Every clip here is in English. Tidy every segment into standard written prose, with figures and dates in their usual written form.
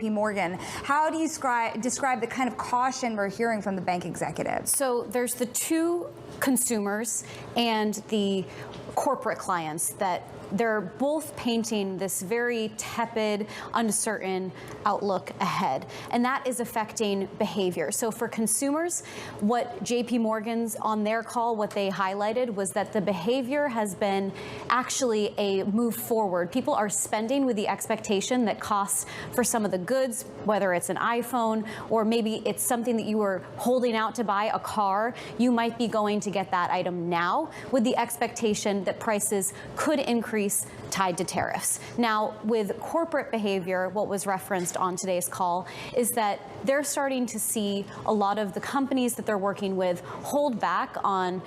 Morgan. How do you describe the kind of caution we're hearing from the bank executives? So there's the two consumers and the corporate clients that they're both painting this very tepid, uncertain outlook ahead. And that is affecting behavior. So for consumers, what JP Morgan's on their call, what they highlighted was that the behavior has been actually a move forward. People are spending with the expectation that costs for some of the goods, whether it's an iPhone or maybe it's something that you were holding out to buy, a car, you might be going to get that item now with the expectation that prices could increase tied to tariffs. Now, with corporate behavior, what was referenced on today's call is that they're starting to see a lot of the companies that they're working with hold back on,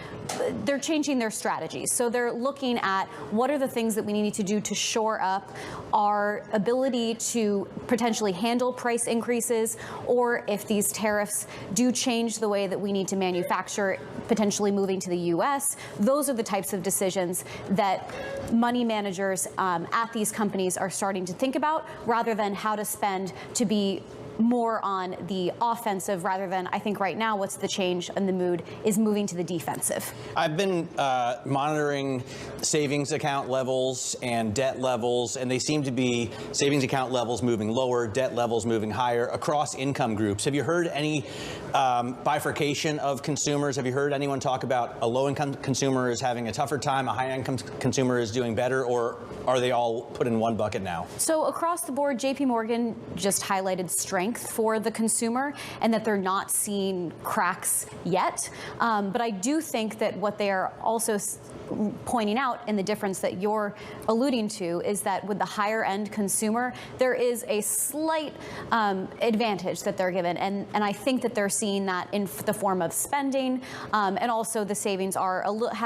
they're changing their strategies. So they're looking at what are the things that we need to do to shore up our ability to potentially handle price increases, or if these tariffs do change the way that we need to manufacture, potentially moving to the US, those are the types of decisions that money managers at these companies are starting to think about, rather than how to spend to be more on the offensive, rather than, I think right now what's the change in the mood is moving to the defensive. I've been monitoring savings account levels and debt levels, and they seem to be savings account levels moving lower, debt levels moving higher across income groups. Have you heard any bifurcation of consumers? Have you heard anyone talk about a low-income consumer is having a tougher time, a high-income consumer is doing better, or are they all put in one bucket now? So across the board, JP Morgan just highlighted strength for the consumer and that they're not seeing cracks yet. But I do think that what they are also pointing out, in the difference that you're alluding to, is that with the higher end consumer, there is a slight advantage that they're given. And I think that they're seeing that in the form of spending, and also the savings are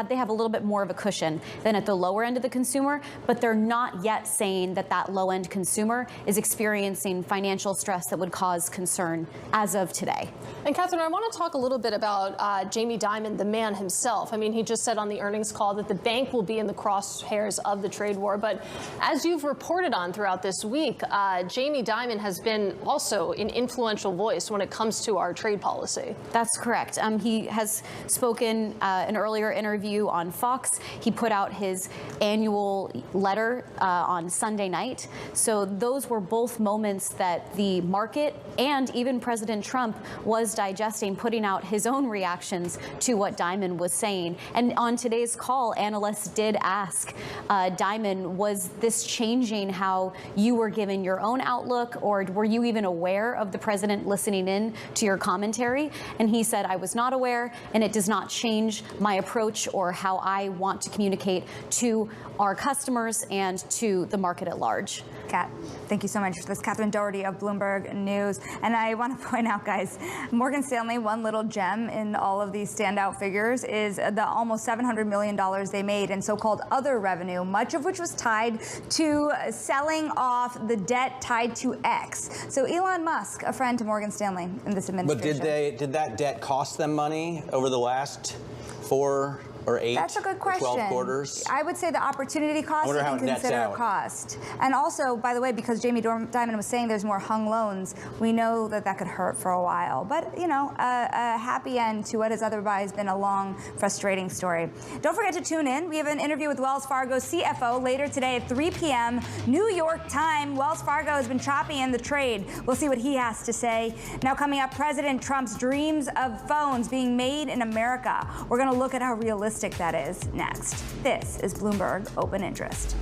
they have a little bit more of a cushion than at the lower end of the consumer, but they're not yet saying that that low end consumer is experiencing financial stress that would cause concern as of today. And Catherine, I want to talk a little bit about Jamie Dimon, the man himself. I mean, he just said on the earnings call that the bank will be in the crosshairs of the trade war. But as you've reported on throughout this week, Jamie Dimon has been also an influential voice when it comes to our trade policy. That's correct. He has spoken an earlier interview on Fox. He put out his annual letter on Sunday night. So those were both moments that the market and even President Trump was digesting, putting out his own reactions to what Dimon was saying. And on today's call, analysts did ask Dimon, was this changing how you were given your own outlook, or were you even aware of the president listening in to your commentary? And he said, I was not aware, and it does not change my approach or how I want to communicate to our customers and to the market at large. Kat, thank you so much. This is Catherine Doherty of Bloomberg News. And I want to point out, guys, Morgan Stanley, one little gem in all of these standout figures is the almost $700 million they made in so-called other revenue, much of which was tied to selling off the debt tied to X. So Elon Musk, a friend to Morgan Stanley in this administration. But did that debt cost them money over the last 4 or 8? That's a good question. 12 quarters? I would say the opportunity cost, you can consider a cost. And also, by the way, because Jamie Dimon was saying there's more hung loans, we know that that could hurt for a while. But, you know, a happy end to what has otherwise been a long, frustrating story. Don't forget to tune in. We have an interview with Wells Fargo CFO later today at 3 p.m. New York time. Wells Fargo has been choppy in the trade. We'll see what he has to say. Now coming up, President Trump's dreams of phones being made in America. We're going to look at how realistic that is next. This is Bloomberg Open Interest.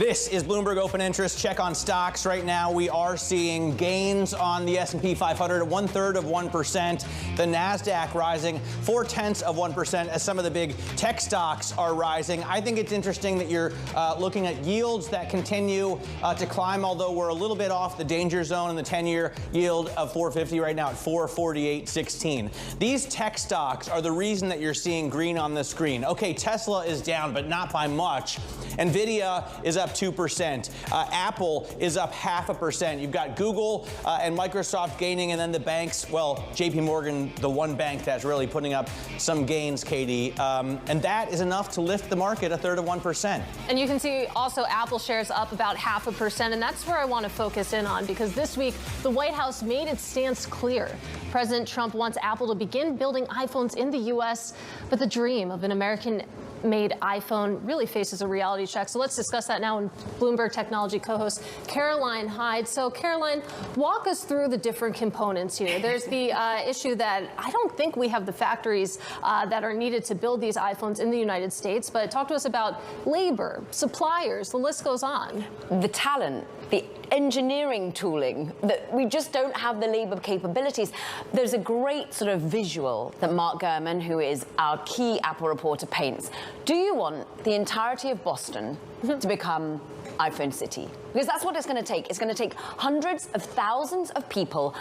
This is Bloomberg Open Interest. Check on stocks. Right now, we are seeing gains on the S&P 500 at 1/3%. The NASDAQ rising 0.4% as some of the big tech stocks are rising. I think it's interesting that you're looking at yields that continue to climb, although we're a little bit off the danger zone in the 10-year yield of 450 right now at 448.16. These tech stocks are the reason that you're seeing green on the screen. Okay, Tesla is down, but not by much. Nvidia is up 2%. Apple is up 0.5%. You've got Google and Microsoft gaining, and then the banks, well, JP Morgan, the one bank that's really putting up some gains, Katie. And that is enough to lift the market 1/3%. And you can see also Apple shares up about 0.5%. And that's where I want to focus in on, because this week the White House made its stance clear. President Trump wants Apple to begin building iPhones in the U.S., but the dream of an American-made iPhone really faces a reality check. So let's discuss that now with Bloomberg Technology co-host Caroline Hyde. So Caroline, walk us through the different components here. There's the issue that I don't think we have the factories that are needed to build these iPhones in the United States, but talk to us about labor, suppliers, the list goes on. The talent, the engineering tooling, that we just don't have the labor capabilities. There's a great sort of visual that Mark Gurman, who is our key Apple reporter, paints. Do you want the entirety of Boston to become iPhone City? Because that's what it's going to take. It's going to take hundreds of thousands of people,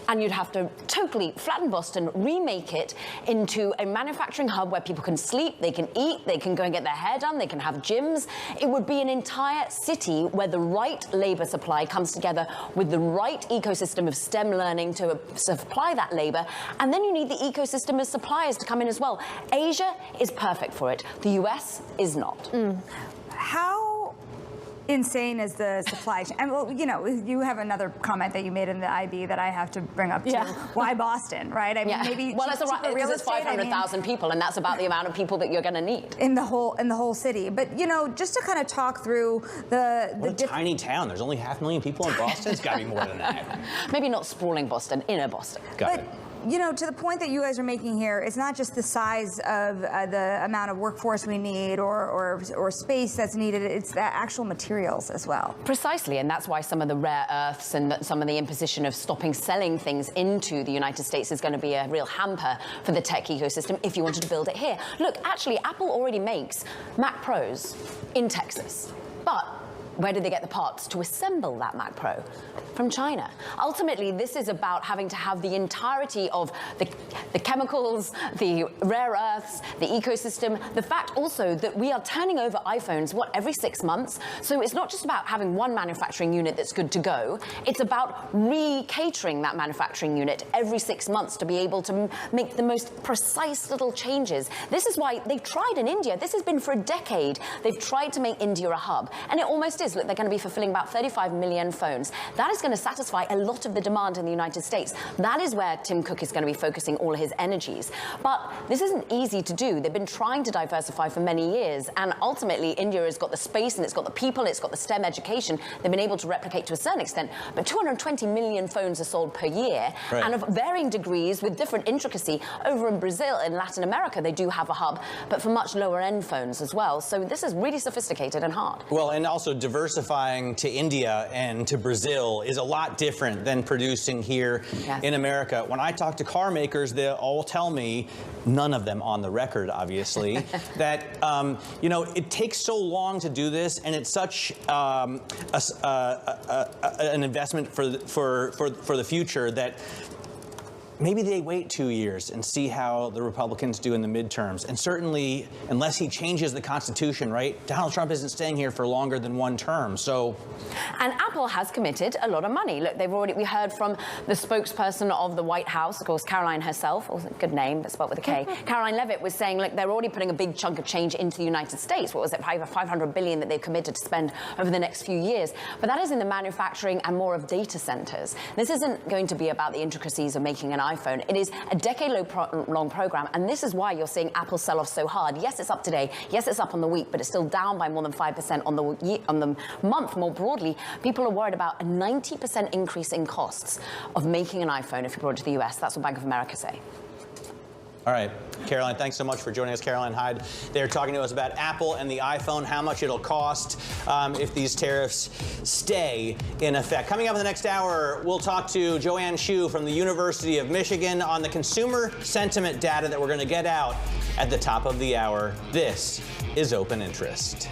and you'd have to totally flatten Boston, remake it into a manufacturing hub where people can sleep, they can eat, they can go and get their hair done, they can have gyms. It would be an entire city where the right labor supply comes together with the right ecosystem of STEM learning to supply that labor. And then you need the ecosystem of suppliers to come in as well. Asia is perfect for it. The US is not. How insane is the supply chain? And well, you know, you have another comment that you made in the IB that I have to bring up too. Yeah. Why Boston, right? I mean, maybe well, that's cheaper right, real because it's estate, 500,000 people, and that's about the amount of people that you're going to need in the whole city. But you know, just to kind of talk through What a tiny town. There's only 500,000 people in Boston. It's got to be more than that. Maybe not sprawling Boston, inner Boston. Got it. You know, to the point that you guys are making here, it's not just the size of the amount of workforce we need or space that's needed, it's the actual materials as well. Precisely, and that's why some of the rare earths and some of the imposition of stopping selling things into the United States is going to be a real hamper for the tech ecosystem if you wanted to build it here. Look, actually, Apple already makes Mac Pros in Texas, but where do they get the parts to assemble that Mac Pro? From China. Ultimately, this is about having to have the entirety of the chemicals, the rare earths, the ecosystem, the fact also that we are turning over iPhones, every 6 months? So it's not just about having one manufacturing unit that's good to go. It's about re-catering that manufacturing unit every 6 months to be able to make the most precise little changes. This is why they've tried in India. This has been for a decade. They've tried to make India a hub. And it almost is. Look, they're going to be fulfilling about 35 million phones. That is going to satisfy a lot of the demand in the United States. That is where Tim Cook is going to be focusing all his energies. But this isn't easy to do. They've been trying to diversify for many years, and ultimately India has got the space and it's got the people, it's got the STEM education. They've been able to replicate to a certain extent, but 220 million phones are sold per year, right, and of varying degrees with different intricacy. Over in Brazil, in Latin America, they do have a hub, but for much lower end phones as well. So this is really sophisticated and hard. Well, and also diversifying to India and to Brazil is a lot different than producing here in America. When I talk to car makers, they all tell me, none of them on the record, obviously, that you know, it takes so long to do this, and it's such an investment for the future that maybe they wait 2 years and see how the Republicans do in the midterms. And certainly, unless he changes the Constitution, right, Donald Trump isn't staying here for longer than one term. So, and Apple has committed a lot of money. Look, we heard from the spokesperson of the White House, of course, Caroline herself, good name, but spelled with a K. Caroline Levitt was saying, look, they're already putting a big chunk of change into the United States. What was it, over $500 billion that they've committed to spend over the next few years? But that is in the manufacturing and more of data centers. This isn't going to be about the intricacies of making an iPhone. It is a decade-long program, and this is why you're seeing Apple sell off so hard. Yes, it's up today. Yes, it's up on the week, but it's still down by more than 5% on the month. More broadly, people are worried about a 90% increase in costs of making an iPhone if you brought it to the US. That's what Bank of America say. All right, Caroline, thanks so much for joining us. Caroline Hyde, they're talking to us about Apple and the iPhone, how much it'll cost if these tariffs stay in effect. Coming up in the next hour, we'll talk to Joanne Shu from the University of Michigan on the consumer sentiment data that we're going to get out at the top of the hour. This is Open Interest.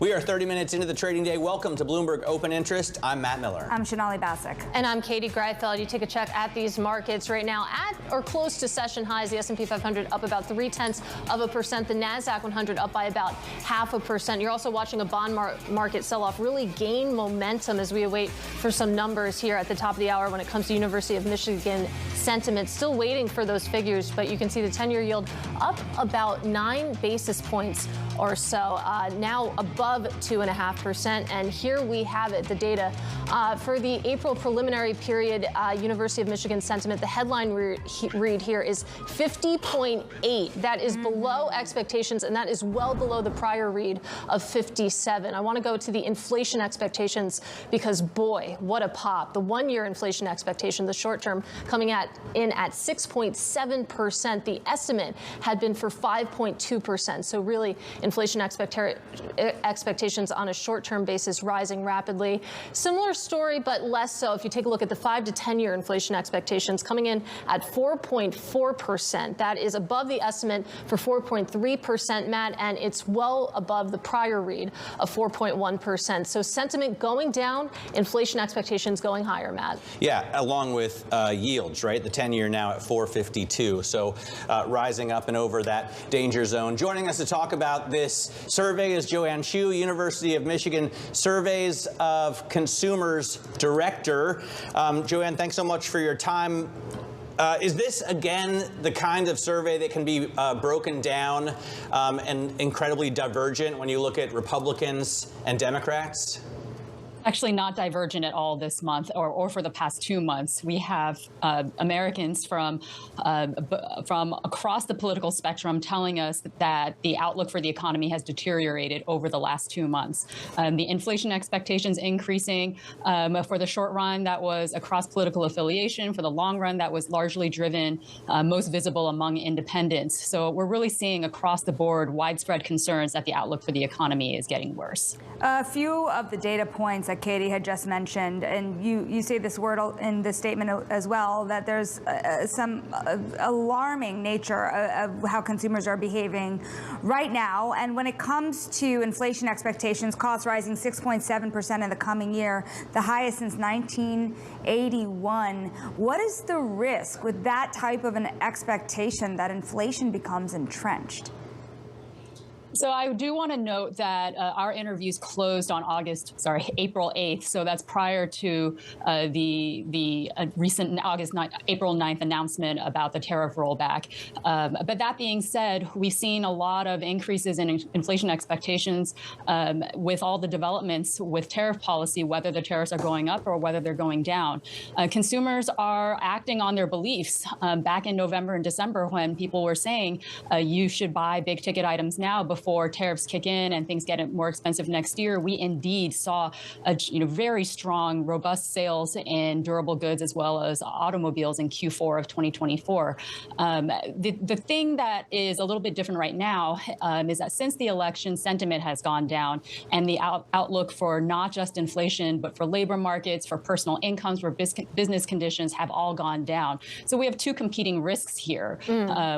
We are 30 minutes into the trading day. Welcome to Bloomberg Open Interest. I'm Matt Miller. I'm Shonali Basak. And I'm Katie Greifeld. You take a check at these markets right now at or close to session highs. The S&P 500 up about 0.3%. The NASDAQ 100 up by about 0.5%. You're also watching a bond market sell-off really gain momentum as we await for some numbers here at the top of the hour when it comes to University of Michigan sentiment. Still waiting for those figures, but you can see the 10-year yield up about 9 basis points or so, now above 2.5%. And here we have it, the data for the April preliminary period. University of Michigan sentiment, the headline read here is 50.8. That is below expectations, and that is well below the prior read of 57. I want to go to the inflation expectations because, boy, what a pop. The one-year inflation expectation, the short term, coming in at 6.7%. The estimate had been for 5.2%. So really, inflation expectations expectations on a short-term basis rising rapidly. Similar story, but less so if you take a look at the 5 to 10-year inflation expectations coming in at 4.4%. That is above the estimate for 4.3%, Matt, and it's well above the prior read of 4.1%. So sentiment going down, inflation expectations going higher, Matt. Yeah, along with yields, right? The 10-year now at 4.52, so rising up and over that danger zone. Joining us to talk about this survey is Joanne Shu, University of Michigan Surveys of Consumers Director. Joanne, thanks so much for your time. Is this, again, the kind of survey that can be broken down and incredibly divergent when you look at Republicans and Democrats? Actually not divergent at all this month or for the past 2 months. We have Americans from across the political spectrum telling us that the outlook for the economy has deteriorated over the last 2 months. The inflation expectations increasing. For the short run, that was across political affiliation. For the long run, that was largely driven, most visible among independents. So we're really seeing across the board widespread concerns that the outlook for the economy is getting worse. A few of the data points that Katie had just mentioned, and you say this word in the statement as well, that there's some alarming nature of how consumers are behaving right now. And when it comes to inflation expectations, costs rising 6.7% in the coming year, the highest since 1981. What is the risk with that type of an expectation that inflation becomes entrenched? So I do want to note that our interviews closed on April 8th. So that's prior to the recent April 9th announcement about the tariff rollback. But that being said, we've seen a lot of increases in inflation expectations with all the developments with tariff policy, whether the tariffs are going up or whether they're going down. Consumers are acting on their beliefs. Back in November and December, when people were saying you should buy big ticket items now before tariffs kick in and things get more expensive next year, we indeed saw very strong, robust sales in durable goods as well as automobiles in Q4 of 2024. The thing that is a little bit different right now is that since the election, sentiment has gone down, and the outlook for not just inflation, but for labor markets, for personal incomes, for business conditions have all gone down. So we have two competing risks here.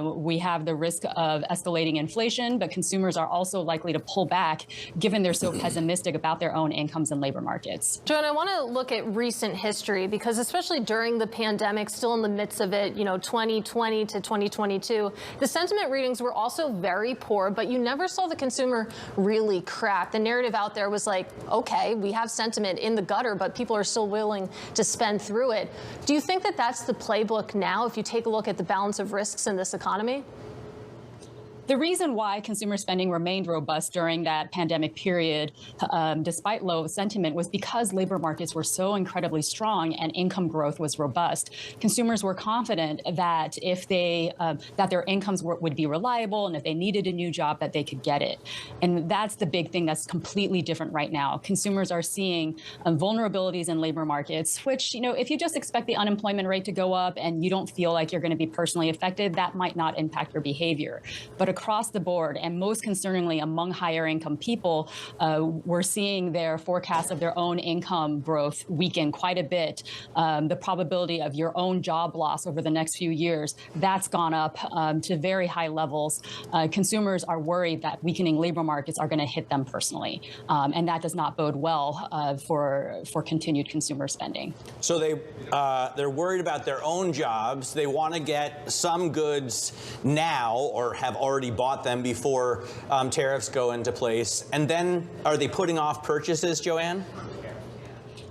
We have the risk of escalating inflation, but consumers are also likely to pull back given they're so pessimistic about their own incomes and labor markets. Joanne, I want to look at recent history because especially during the pandemic, still in the midst of it, 2020 to 2022, the sentiment readings were also very poor, but you never saw the consumer really crack. The narrative out there was like, okay, we have sentiment in the gutter, but people are still willing to spend through it. Do you think that that's the playbook now if you take a look at the balance of risks in this economy? The reason why consumer spending remained robust during that pandemic period, despite low sentiment, was because labor markets were so incredibly strong and income growth was robust. Consumers were confident that if that their incomes would be reliable, and if they needed a new job, that they could get it. And that's the big thing that's completely different right now. Consumers are seeing vulnerabilities in labor markets, which, if you just expect the unemployment rate to go up and you don't feel like you're going to be personally affected, that might not impact your behavior. But across the board, and most concerningly among higher income people, we're seeing their forecasts of their own income growth weaken quite a bit. The probability of your own job loss over the next few years, that's gone up to very high levels. Consumers are worried that weakening labor markets are going to hit them personally, and that does not bode well for continued consumer spending. So they're worried about their own jobs. They want to get some goods now or have already bought them before tariffs go into place. And then are they putting off purchases, Joanne?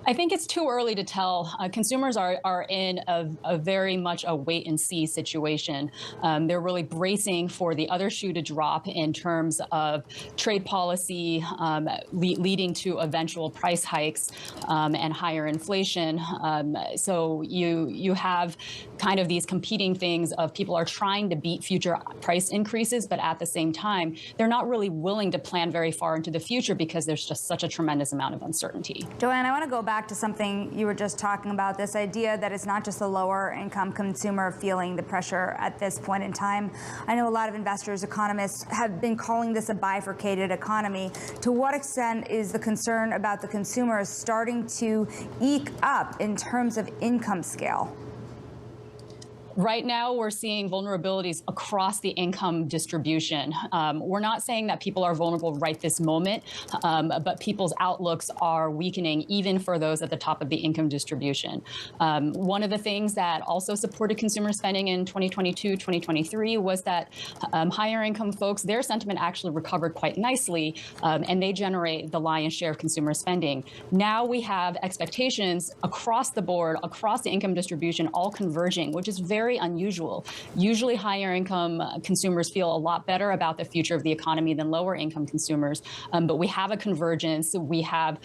I think it's too early to tell. Consumers are in a very much a wait and see situation. They're really bracing for the other shoe to drop in terms of trade policy leading to eventual price hikes and higher inflation. So you have kind of these competing things of people are trying to beat future price increases, but at the same time, they're not really willing to plan very far into the future because there's just such a tremendous amount of uncertainty. Joanne, I want to go back back to something you were just talking about, this idea that it's not just the lower income consumer feeling the pressure at this point in time. I know a lot of investors, economists have been calling this a bifurcated economy. To what extent is the concern about the consumers starting to eke up in terms of income scale? Right now, we're seeing vulnerabilities across the income distribution. We're not saying that people are vulnerable right this moment, but people's outlooks are weakening even for those at the top of the income distribution. One of the things that also supported consumer spending in 2022, 2023 was that higher income folks, their sentiment actually recovered quite nicely, and they generate the lion's share of consumer spending. Now we have expectations across the board, across the income distribution, all converging, which is very unusual. Usually higher income consumers feel a lot better about the future of the economy than lower income consumers, but we have a convergence. We have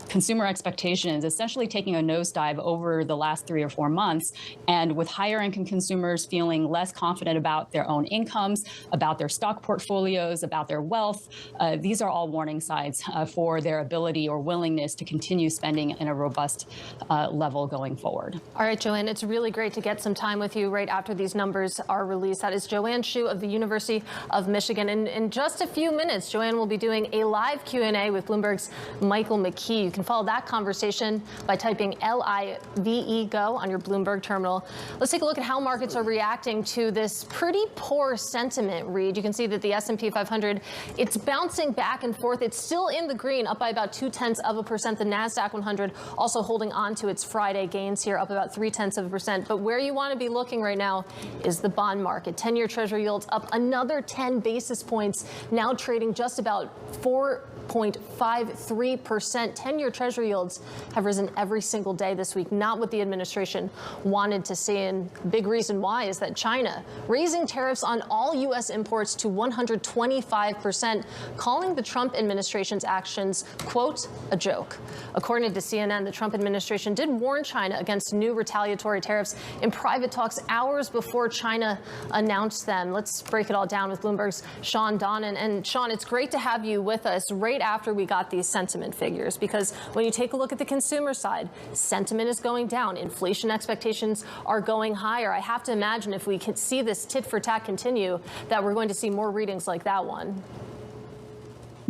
consumer expectations essentially taking a nosedive over the last 3 or 4 months, and with higher income consumers feeling less confident about their own incomes, about their stock portfolios, about their wealth. These are all warning signs for their ability or willingness to continue spending in a robust level going forward. All right, Joanne, it's really great to get some time with you right after these numbers are released. That is Joanne Shu of the University of Michigan. And in just a few minutes, Joanne will be doing a live Q&A with Bloomberg's Michael McKee. You can follow that conversation by typing LIVE GO on your Bloomberg terminal. Let's take a look at how markets are reacting to this pretty poor sentiment read. You can see that the S&P 500, it's bouncing back and forth. It's still in the green, up by about 0.2%. The NASDAQ 100 also holding on to its Friday gains here, up about 0.3%. But where you want to be looking right now is the bond market. 10-year Treasury yields up another 10 basis points, now trading just about 4.53%. 10-year Treasury yields have risen every single day this week, not what the administration wanted to see. And the big reason why is that China raising tariffs on all U.S. imports to 125%, calling the Trump administration's actions, quote, a joke. According to CNN, the Trump administration did warn China against new retaliatory tariffs in private talks hours before China announced them. Let's break it all down with Bloomberg's Sean Donnan. And Sean, it's great to have you with us right after we got these sentiment figures, because when you take a look at the consumer side, sentiment is going down. Inflation expectations are going higher. I have to imagine if we can see this tit for tat continue, that we're going to see more readings like that one.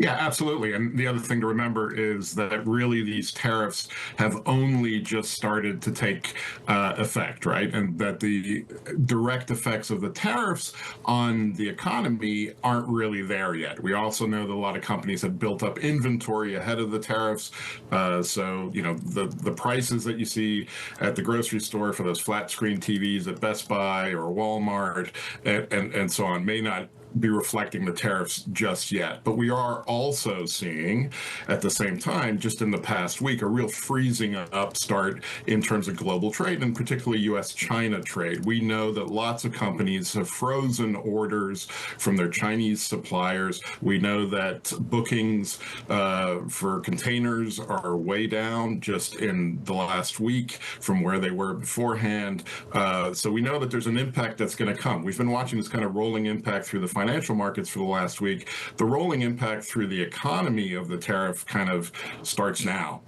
Yeah, absolutely. And the other thing to remember is that really these tariffs have only just started to take effect, right? And that the direct effects of the tariffs on the economy aren't really there yet. We also know that a lot of companies have built up inventory ahead of the tariffs. So, you know, the prices that you see at the grocery store for those flat screen TVs at Best Buy or Walmart and so on may not be reflecting the tariffs just yet. But we are also seeing, at the same time, just in the past week, a real freezing up start in terms of global trade, and particularly U.S.-China trade. We know that lots of companies have frozen orders from their Chinese suppliers. We know that bookings for containers are way down just in the last week from where they were beforehand. So we know that there's an impact that's going to come. We've been watching this kind of rolling impact through the financial markets for the last week. The rolling impact through the economy of the tariff kind of starts now.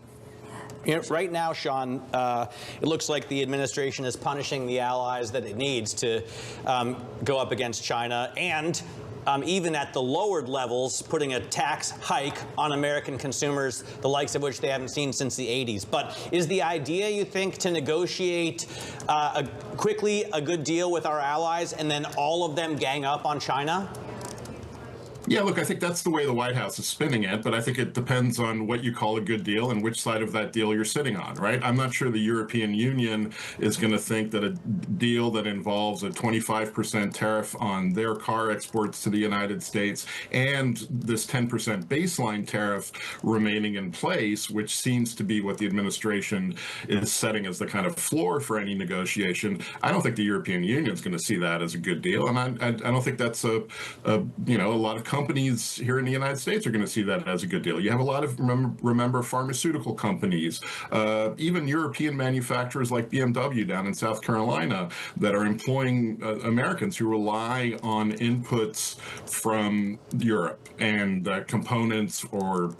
You know, right now, Sean, it looks like the administration is punishing the allies that it needs to go up against China, and even at the lowered levels, putting a tax hike on American consumers, the likes of which they haven't seen since the 80s. But is the idea, you think, to negotiate quickly a good deal with our allies and then all of them gang up on China? Yeah, look, I think that's the way the White House is spinning it, but I think it depends on what you call a good deal and which side of that deal you're sitting on, right? I'm not sure the European Union is going to think that a deal that involves a 25% tariff on their car exports to the United States and this 10% baseline tariff remaining in place, which seems to be what the administration is setting as the kind of floor for any negotiation. I don't think the European Union is going to see that as a good deal, and I don't think that's a lot of companies here in the United States are going to see that as a good deal. You have a lot of, remember, pharmaceutical companies, even European manufacturers like BMW down in South Carolina that are employing Americans who rely on inputs from Europe and components or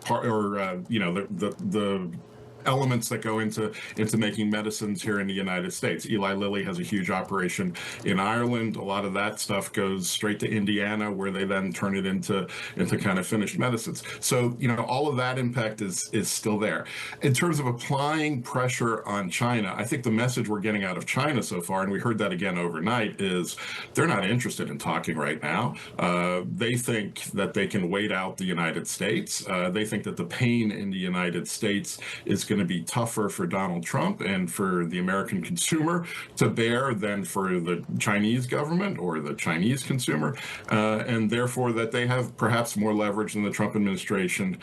the elements that go into making medicines here in the United States. Eli Lilly has a huge operation in Ireland. A lot of that stuff goes straight to Indiana, where they then turn it into kind of finished medicines. So, all of that impact is still there. In terms of applying pressure on China, I think the message we're getting out of China so far, and we heard that again overnight, is they're not interested in talking right now. They think that they can wait out the United States. They think that the pain in the United States is going to be tougher for Donald Trump and for the American consumer to bear than for the Chinese government or the Chinese consumer, and therefore that they have perhaps more leverage than the Trump administration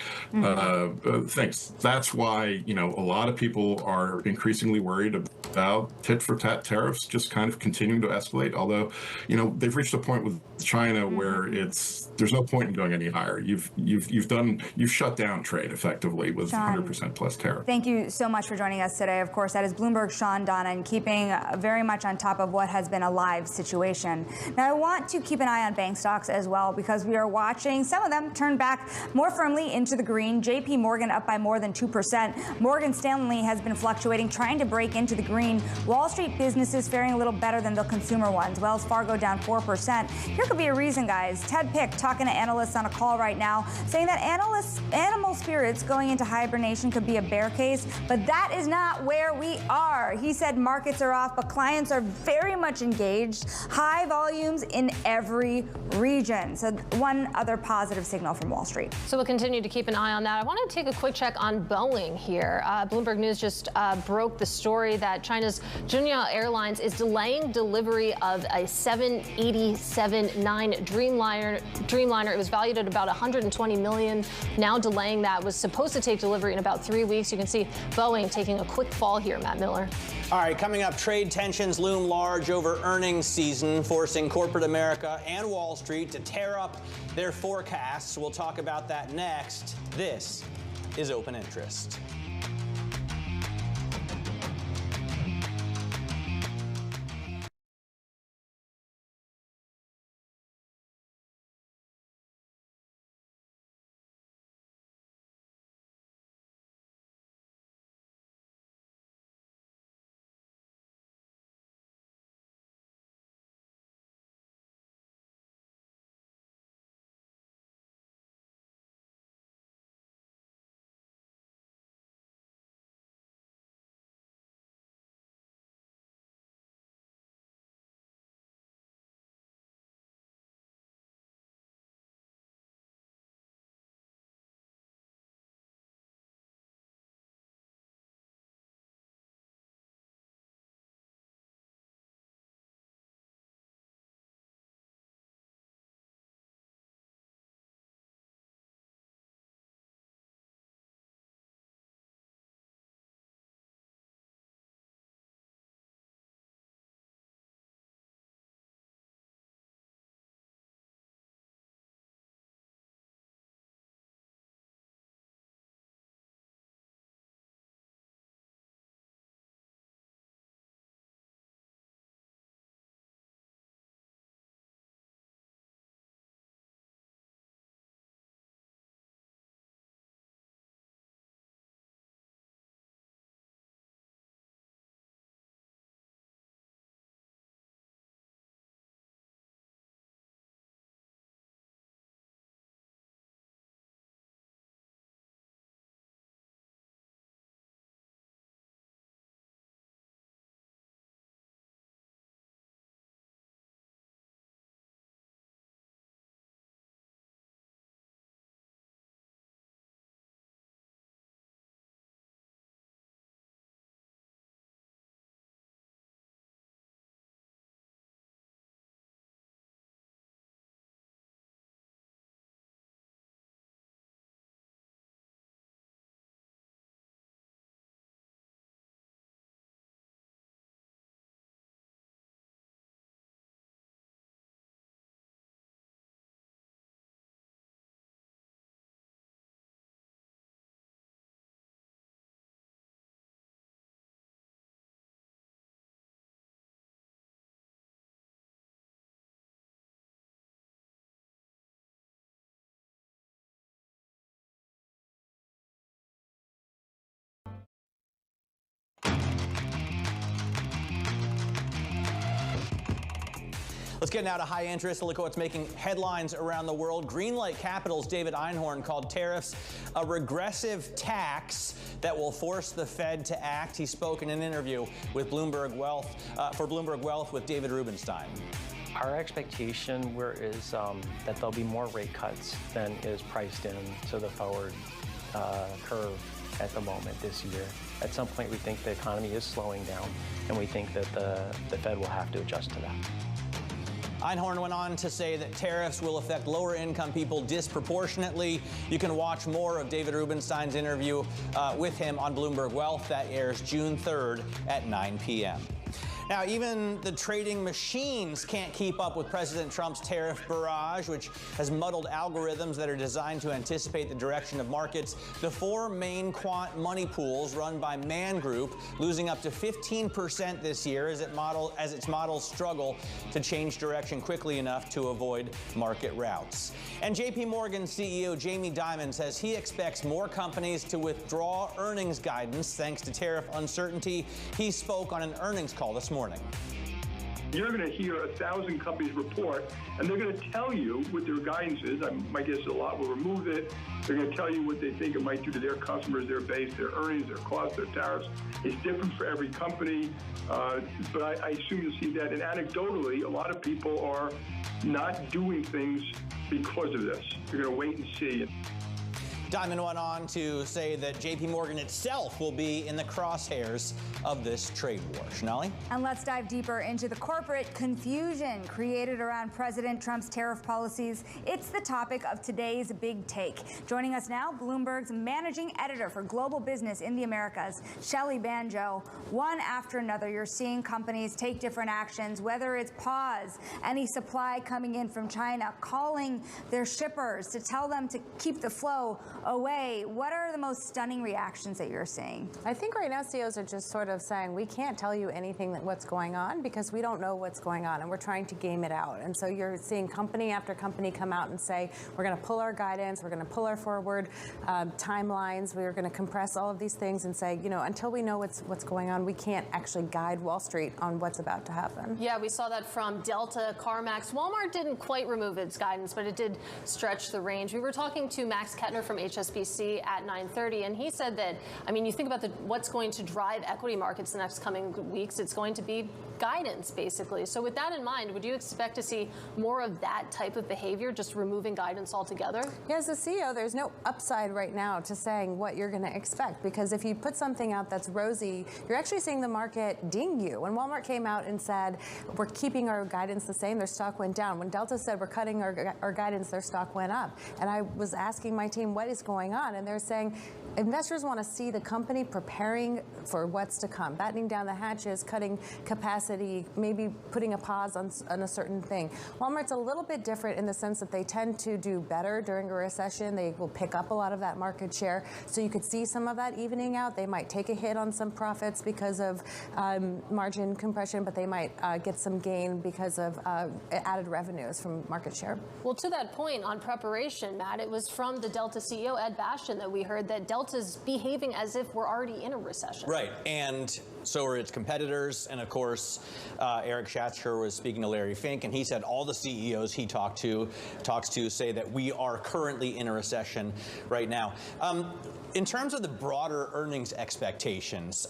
thinks. That's why, a lot of people are increasingly worried about tit-for-tat tariffs just kind of continuing to escalate, although, they've reached a point with China where there's no point in going any higher. You've shut down trade effectively with 100% plus tariff. Thank you so much for joining us today. Of course, that is Bloomberg's Sean Donnan, keeping very much on top of what has been a live situation. Now, I want to keep an eye on bank stocks as well, because we are watching some of them turn back more firmly into the green. JP Morgan up by more than 2%. Morgan Stanley has been fluctuating, trying to break into the green. Wall Street businesses faring a little better than the consumer ones. Wells Fargo down 4%. Here could be a reason, guys. Ted Pick talking to analysts on a call right now, saying that animal spirits going into hibernation could be a bear case, but that is not where we are. He said markets are off, but clients are very much engaged. High volumes in every region. So one other positive signal from Wall Street. So we'll continue to keep an eye on that. I want to take a quick check on Boeing here. Bloomberg News just broke the story that China's Junyao Airlines is delaying delivery of a 787-9 Dreamliner. It was valued at about $120 million. Now delaying that. Was supposed to take delivery in about 3 weeks. You can see Boeing taking a quick fall here, Matt Miller. All right, coming up, trade tensions loom large over earnings season, forcing corporate America and Wall Street to tear up their forecasts. We'll talk about that next. This is Open Interest. Let's get now to high interest. Look at what's making headlines around the world. Greenlight Capital's David Einhorn called tariffs a regressive tax that will force the Fed to act. He spoke in an interview with Bloomberg Wealth for Bloomberg Wealth with David Rubenstein. Our expectation is that there'll be more rate cuts than is priced into the forward curve at the moment this year. At some point, we think the economy is slowing down, and we think that the Fed will have to adjust to that. Einhorn went on to say that tariffs will affect lower-income people disproportionately. You can watch more of David Rubenstein's interview with him on Bloomberg Wealth. That airs June 3rd at 9 p.m. Now, even the trading machines can't keep up with President Trump's tariff barrage, which has muddled algorithms that are designed to anticipate the direction of markets. The four main quant money pools run by Man Group losing up to 15% this year as its models struggle to change direction quickly enough to avoid market routes. And JP Morgan CEO Jamie Dimon says he expects more companies to withdraw earnings guidance thanks to tariff uncertainty. He spoke on an earnings call this morning. You're going to hear 1,000 companies report, and they're going to tell you what their guidance is. My guess is a lot will remove it. They're going to tell you what they think it might do to their customers, their base, their earnings, their costs, their tariffs. It's different for every company, but I assume you'll see that. And anecdotally, a lot of people are not doing things because of this. They're going to wait and see. Dimon went on to say that JP Morgan itself will be in the crosshairs of this trade war. Shonali? And let's dive deeper into the corporate confusion created around President Trump's tariff policies. It's the topic of today's Big Take. Joining us now, Bloomberg's managing editor for global business in the Americas, Shelley Banjo. One after another, you're seeing companies take different actions, whether it's pause any supply coming in from China, calling their shippers to tell them to keep the flow away. What are the most stunning reactions that you're seeing? I think right now CEOs are just sort of saying, we can't tell you anything what's going on because we don't know what's going on, and we're trying to game it out. And so you're seeing company after company come out and say, we're going to pull our guidance, we're going to pull our forward timelines, we're going to compress all of these things and say, until we know what's going on, we can't actually guide Wall Street on what's about to happen. Yeah, we saw that from Delta, CarMax. Walmart didn't quite remove its guidance, but it did stretch the range. We were talking to Max Kettner from HSBC at 9:30, and he said that, you think about what's going to drive equity markets the next coming weeks, it's going to be guidance, basically. So with that in mind, would you expect to see more of that type of behavior, just removing guidance altogether? Yeah, as a CEO, there's no upside right now to saying what you're going to expect, because if you put something out that's rosy, you're actually seeing the market ding you. When Walmart came out and said, we're keeping our guidance the same, their stock went down. When Delta said, we're cutting our guidance, their stock went up. And I was asking my team, what is going on? And they're saying, investors want to see the company preparing for what's to come, battening down the hatches, cutting capacity, maybe putting a pause on a certain thing. Walmart's a little bit different in the sense that they tend to do better during a recession. They will pick up a lot of that market share. So you could see some of that evening out. They might take a hit on some profits because of margin compression, but they might get some gain because of added revenues from market share. Well, to that point on preparation, Matt, it was from the Delta CEO, Ed Bastian, that we heard that Delta's behaving as if we're already in a recession. Right, and so are its competitors. And of course, Eric Schatzker was speaking to Larry Fink, and he said all the CEOs he talks to say that we are currently in a recession right now. In terms of the broader earnings expectations,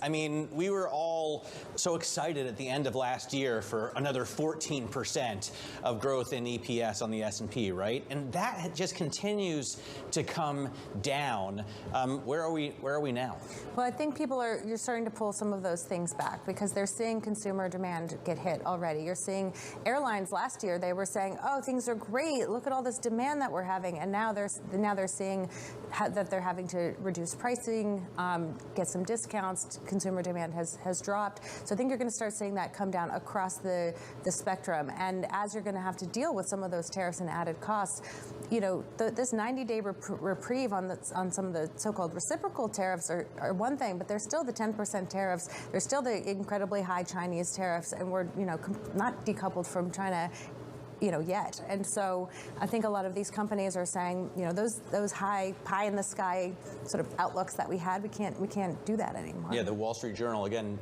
we were all so excited at the end of last year for another 14% of growth in EPS on the S&P, right? And that just continues to come down. Where are we now? Well, I think you're starting to pull some of those things back because they're seeing consumer demand get hit already. You're seeing airlines last year, they were saying, oh, things are great, look at all this demand that we're having, and now they're seeing that they're having to reduce pricing, get some discounts. Consumer demand has dropped. So I think you're going to start seeing that come down across the spectrum. And as you're going to have to deal with some of those tariffs and added costs, this 90-day reprieve on some of the so-called reciprocal tariffs are one thing, but there's still the 10% tariffs. There's still the incredibly high Chinese tariffs, and we're not decoupled from China yet. And so I think a lot of these companies are saying, those high pie in the sky sort of outlooks that we had, we can't do that anymore. Yeah, the Wall Street Journal again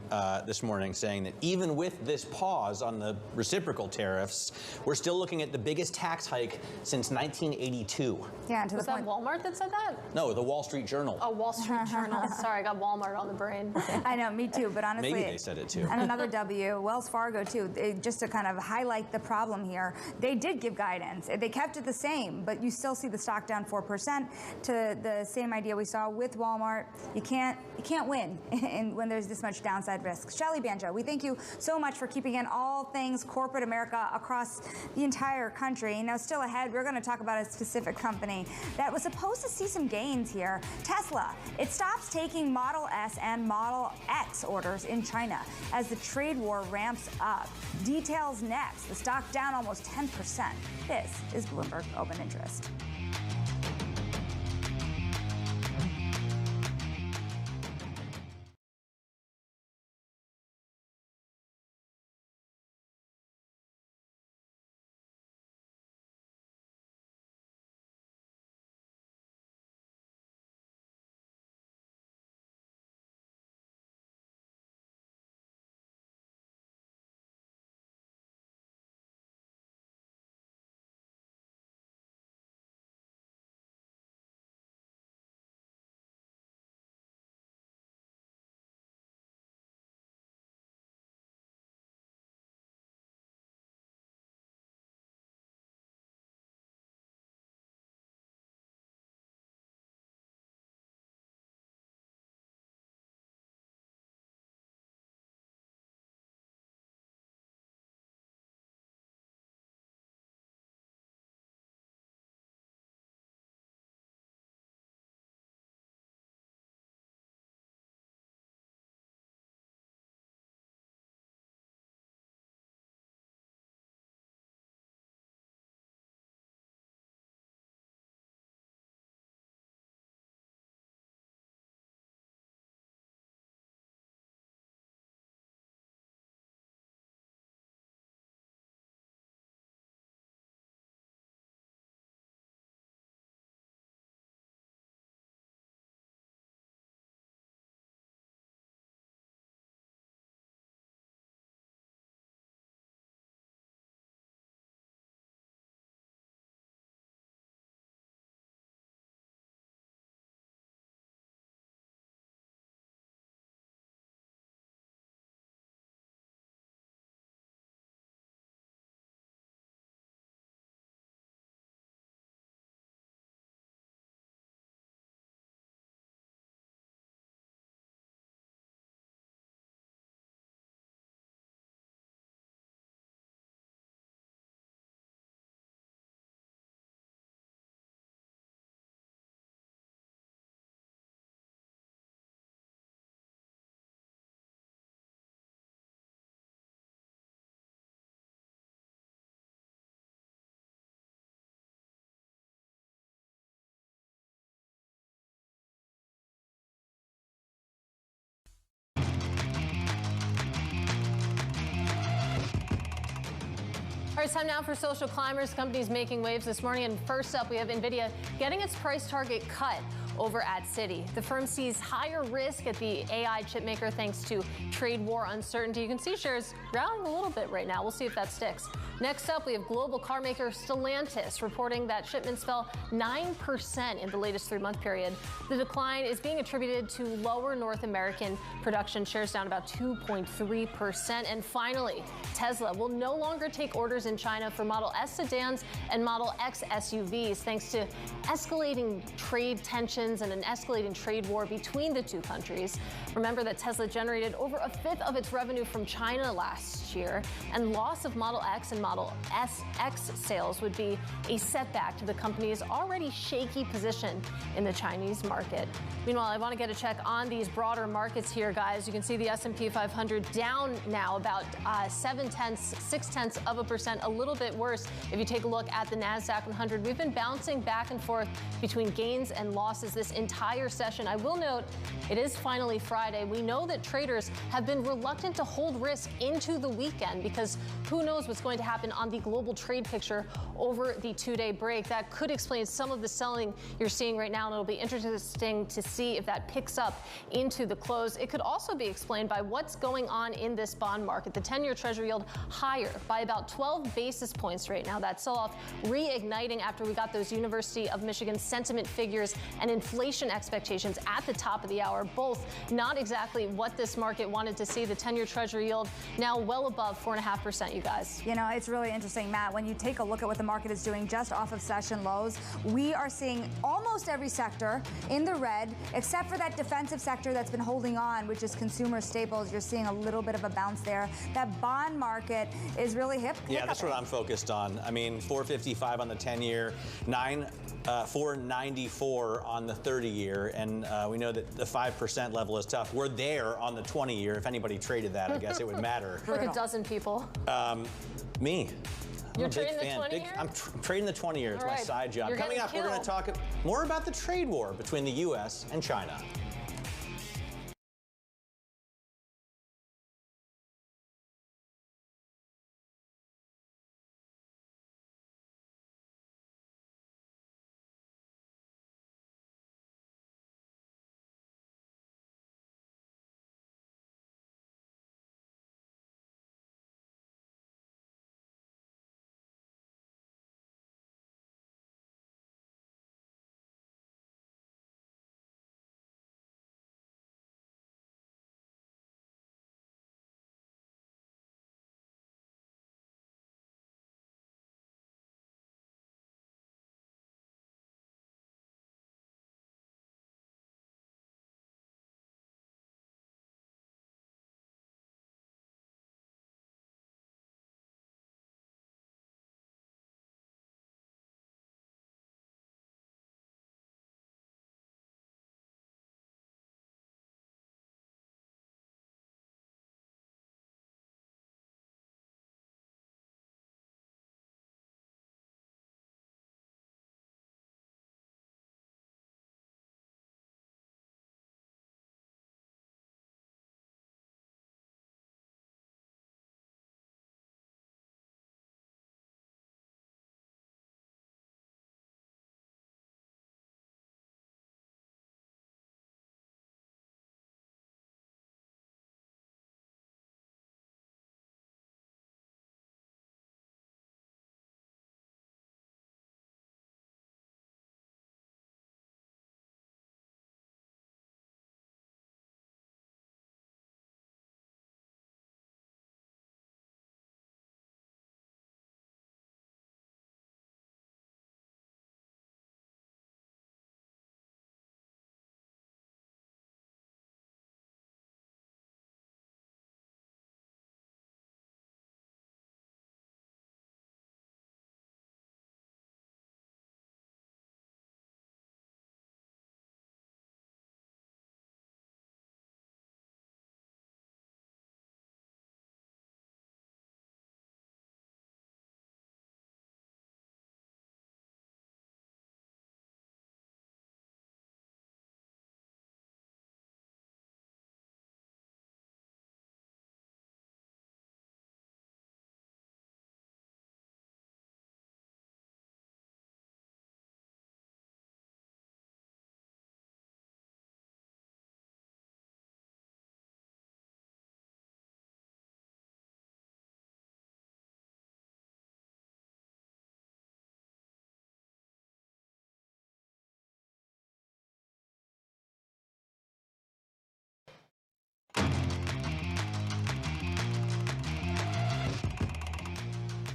this morning saying that even with this pause on the reciprocal tariffs, we're still looking at the biggest tax hike since 1982. Yeah, and to Was the that point. Walmart that said that? No, the Wall Street Journal. Oh, Wall Street Journal. Sorry, I got Walmart on the brain. I know, me too, but honestly. Maybe they said it too. And another W, Wells Fargo too, just to kind of highlight the problem here, they did give guidance. They kept it the same, but you still see the stock down 4% to the same idea we saw with Walmart. You can't win when there's this much downside risk. Shelley Banjo, we thank you so much for keeping in all things corporate America across the entire country. Now, still ahead, we're going to talk about a specific company that was supposed to see some gains here. Tesla. It stops taking Model S and Model X orders in China as the trade war ramps up. Details next. The stock down almost 10%. This is Bloomberg Open Interest. All right, it's time now for Social Climbers, companies making waves this morning. And first up, we have NVIDIA getting its price target cut over at Citi. The firm sees higher risk at the AI chipmaker thanks to trade war uncertainty. You can see shares rallying a little bit right now. We'll see if that sticks. Next up, we have global car maker Stellantis reporting that shipments fell 9% in the latest 3-month period. The decline is being attributed to lower North American production, shares down about 2.3%. And finally, Tesla will no longer take orders in China for Model S sedans and Model X SUVs thanks to escalating trade tensions and an escalating trade war between the two countries. Remember that Tesla generated over a fifth of its revenue from China last year, and loss of Model X and Model X sales would be a setback to the company's already shaky position in the Chinese market. Meanwhile, I want to get a check on these broader markets here, guys. You can see the S&P 500 down now about 0.6%, a little bit worse. If you take a look at the NASDAQ 100, we've been bouncing back and forth between gains and losses this entire session. I will note it is finally Friday. We know that traders have been reluctant to hold risk into the weekend because who knows what's going to happen on the global trade picture over the two-day break. That could explain some of the selling you're seeing right now, and it'll be interesting to see if that picks up into the close. It could also be explained by what's going on in this bond market. The 10-year Treasury yield higher by about 12 basis points right now. That sell-off reigniting after we got those University of Michigan sentiment figures and inflation expectations at the top of the hour, both not exactly what this market wanted to see. The 10-year Treasury yield now well above 4.5%, you guys. You know, it's really interesting, Matt, when you take a look at what the market is doing just off of session lows, we are seeing almost every sector in the red, except for that defensive sector that's been holding on, which is consumer staples. You're seeing a little bit of a bounce there. That bond market is really Yeah, that's what I'm focused on. I mean, 455 on the 10-year, 494 on the 30-year, and we know that the 5% level is tough. We're there on the 20-year. If anybody traded that, I guess it would matter. Like a dozen people. Me. You're trading the 20-year? I'm trading the 20-year. It's my side job. Coming up, we're going to talk more about the trade war between the U.S. and China.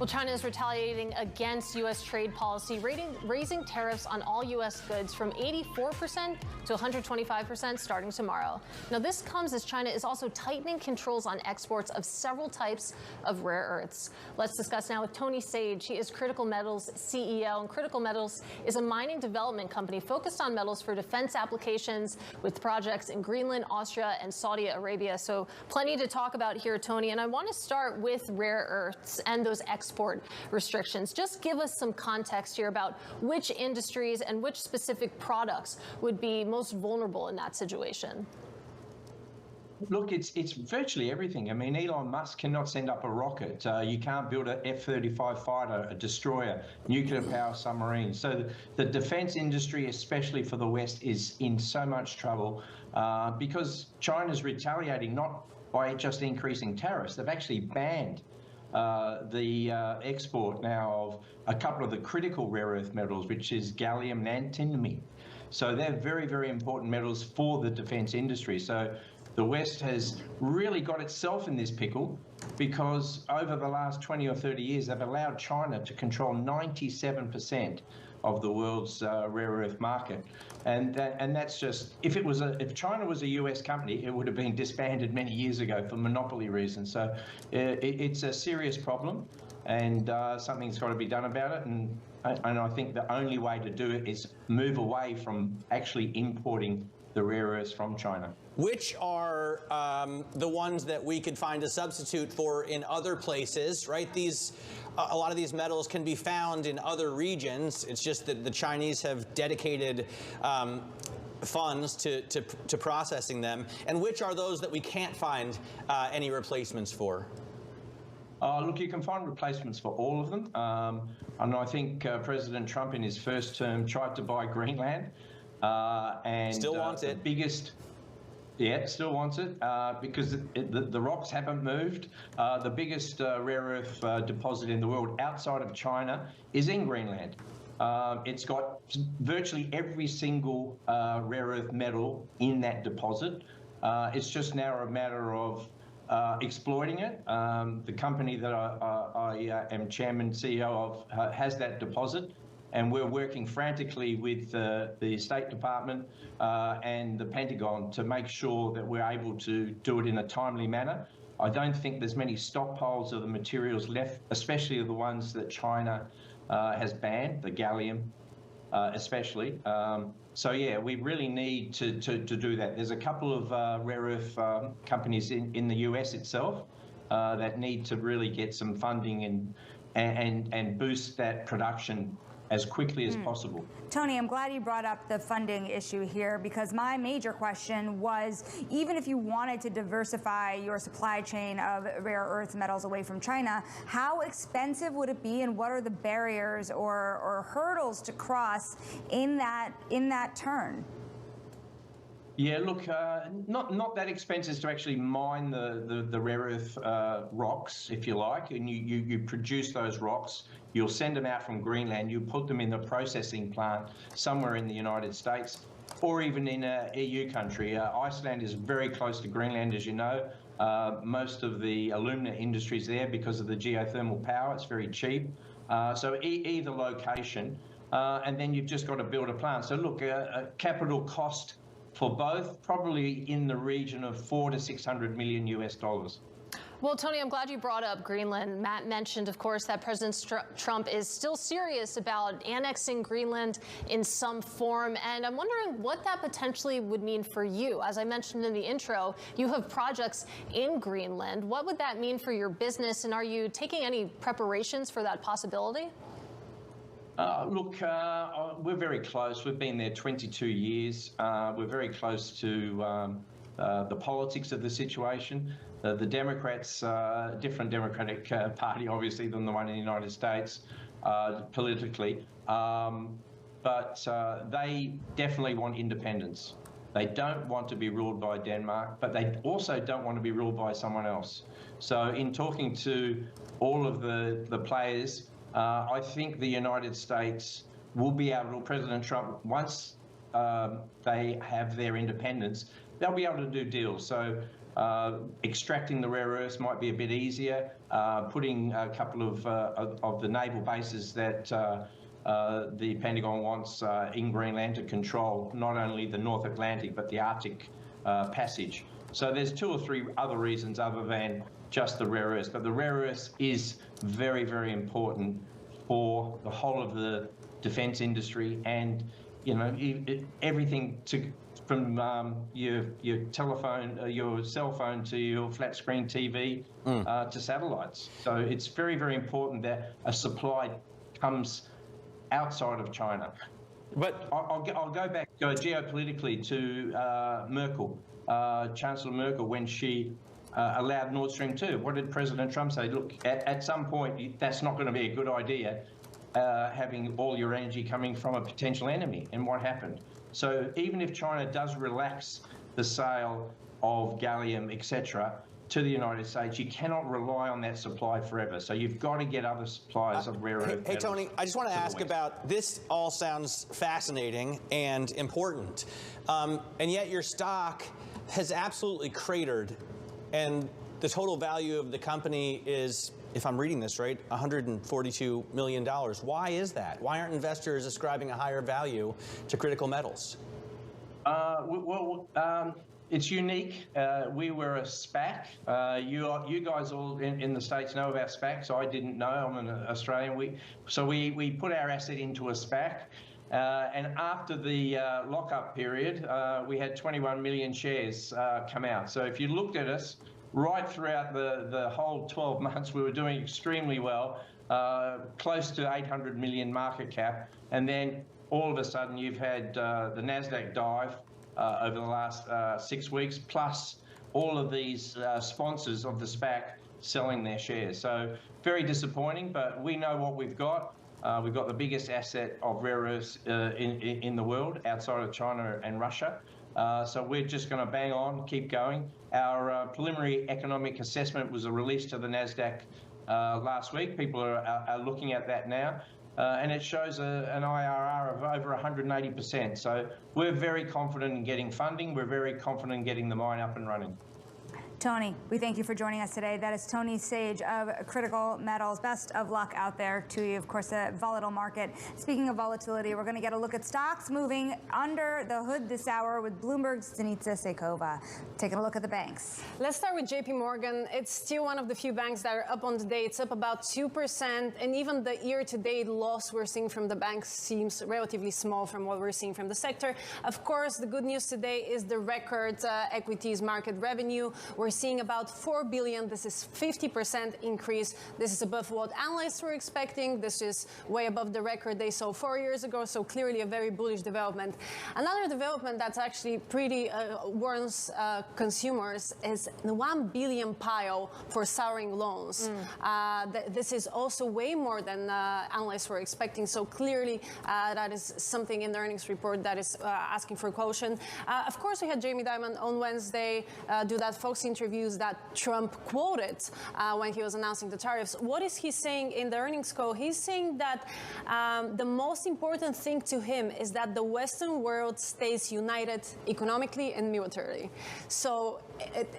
Well, China is retaliating against U.S. trade policy, raising tariffs on all U.S. goods from 84% to 125% starting tomorrow. Now, this comes as China is also tightening controls on exports of several types of rare earths. Let's discuss now with Tony Sage. He is Critical Metals CEO, and Critical Metals is a mining development company focused on metals for defense applications with projects in Greenland, Austria, and Saudi Arabia. So plenty to talk about here, Tony. And I want to start with rare earths and those exports export restrictions. Just give us some context here about which industries and which specific products would be most vulnerable in that situation. Look, it's virtually everything. I mean, Elon Musk cannot send up a rocket. You can't build an F-35 fighter, a destroyer, nuclear power submarine. So the defense industry, especially for the West, is in so much trouble because China's retaliating not by just increasing tariffs. They've actually banned the export now of a couple of the critical rare earth metals, which is gallium and antimony. So they're very, very important metals for the defense industry. So the West has really got itself in this pickle because over the last 20 or 30 years, they've allowed China to control 97% of the world's rare earth market. And that's just, if China was a US company, it would have been disbanded many years ago for monopoly reasons. So it's a serious problem and something's got to be done about it. And I think the only way to do it is move away from actually importing the rare earths from China. Which are the ones that we could find a substitute for in other places, right? A lot of these metals can be found in other regions. It's just that the Chinese have dedicated funds to processing them. And which are those that we can't find any replacements for? Look, you can find replacements for all of them. And I think President Trump in his first term tried to buy Greenland. And still wants it. Still wants it because the rocks haven't moved. The biggest rare earth deposit in the world outside of China is in Greenland. It's got virtually every single rare earth metal in that deposit. It's just now a matter of exploiting it. The company that I am chairman and CEO of has that deposit. And we're working frantically with the State Department and the Pentagon to make sure that we're able to do it in a timely manner. I don't think there's many stockpiles of the materials left, especially the ones that China has banned, the gallium especially. So yeah, we really need to do that. There's a couple of rare earth companies in the US itself that need to really get some funding and boost that production as quickly as possible. Tony, I'm glad you brought up the funding issue here because my major question was, even if you wanted to diversify your supply chain of rare earth metals away from China, how expensive would it be and what are the barriers or hurdles to cross in that turn? Yeah, look, not that expensive to actually mine the rare earth rocks, if you like, and you produce those rocks. You'll send them out from Greenland. You put them in the processing plant somewhere in the United States or even in an EU country. Iceland is very close to Greenland, as you know. Most of the alumina industry is there because of the geothermal power. It's very cheap. So either location, and then you've just got to build a plant. So look, capital cost for both, probably in the region of $400 to $600 million US. Well, Tony, I'm glad you brought up Greenland. Matt mentioned, of course, that President Trump is still serious about annexing Greenland in some form. And I'm wondering what that potentially would mean for you. As I mentioned in the intro, you have projects in Greenland. What would that mean for your business? And are you taking any preparations for that possibility? Look, we're very close. We've been there 22 years. We're very close to the politics of the situation. The Democrats, different Democratic Party, obviously, than the one in the United States politically. But they definitely want independence. They don't want to be ruled by Denmark, but they also don't want to be ruled by someone else. So in talking to all of the players, I think the United States will be able to, President Trump, once they have their independence, they'll be able to do deals. So extracting the rare earths might be a bit easier. Putting a couple of the naval bases that the Pentagon wants in Greenland to control not only the North Atlantic, but the Arctic passage. So there's 2 or 3 other reasons other than just the rare earths. But the rare earths is very, very important for the whole of the defense industry and, you know, everything from your telephone, your cell phone to your flat screen TV to satellites. So it's very, very important that a supply comes outside of China. But I'll go back geopolitically to Merkel, Chancellor Merkel, when she allowed Nord Stream 2. What did President Trump say? Look, at some point, that's not going to be a good idea, having all your energy coming from a potential enemy. And what happened? So even if China does relax the sale of gallium, etc., to the United States, you cannot rely on that supply forever. So you've got to get other suppliers of rare earth. Hey, Tony, I just want to ask about this. All sounds fascinating and important, and yet your stock has absolutely cratered, and the total value of the company is, if I'm reading this right, $142 million. Why is that? Why aren't investors ascribing a higher value to critical metals? It's unique. We were a SPAC. You guys all in the States know about SPACs. I didn't know. I'm an Australian. We put our asset into a SPAC. And after the lockup period, we had 21 million shares come out. So if you looked at us, right throughout the whole 12 months, we were doing extremely well, close to 800 million market cap. And then all of a sudden, you've had the NASDAQ dive over the last 6 weeks, plus all of these sponsors of the SPAC selling their shares. So very disappointing, but we know what we've got. We've got the biggest asset of rare earths in the world outside of China and Russia. So we're just going to bang on, keep going. Our preliminary economic assessment was released to the NASDAQ last week. People are looking at that now. And it shows an IRR of over 180%. So we're very confident in getting funding. We're very confident in getting the mine up and running. Tony, we thank you for joining us today. That is Tony Sage of Critical Metals. Best of luck out there to you. Of course, a volatile market. Speaking of volatility, we're going to get a look at stocks moving under the hood this hour with Bloomberg's Denitsa Sekova. Taking a look at the banks. Let's start with JP Morgan. It's still one of the few banks that are up on the day. It's up about 2%. And even the year-to-date loss we're seeing from the banks seems relatively small from what we're seeing from the sector. Of course, the good news today is the record equities market revenue. We're seeing about $4 billion. This is 50% increase. This is above what analysts were expecting. This is way above the record they saw 4 years ago. So clearly a very bullish development. Another development that's actually pretty warns consumers is the $1 billion pile for souring loans. This is also way more than analysts were expecting. So clearly that is something in the earnings report that is asking for caution. Of course, we had Jamie Dimon on Wednesday do that Fox interviews that Trump quoted when he was announcing the tariffs. What is he saying in the earnings call? He's saying that the most important thing to him is that the Western world stays united economically and militarily. So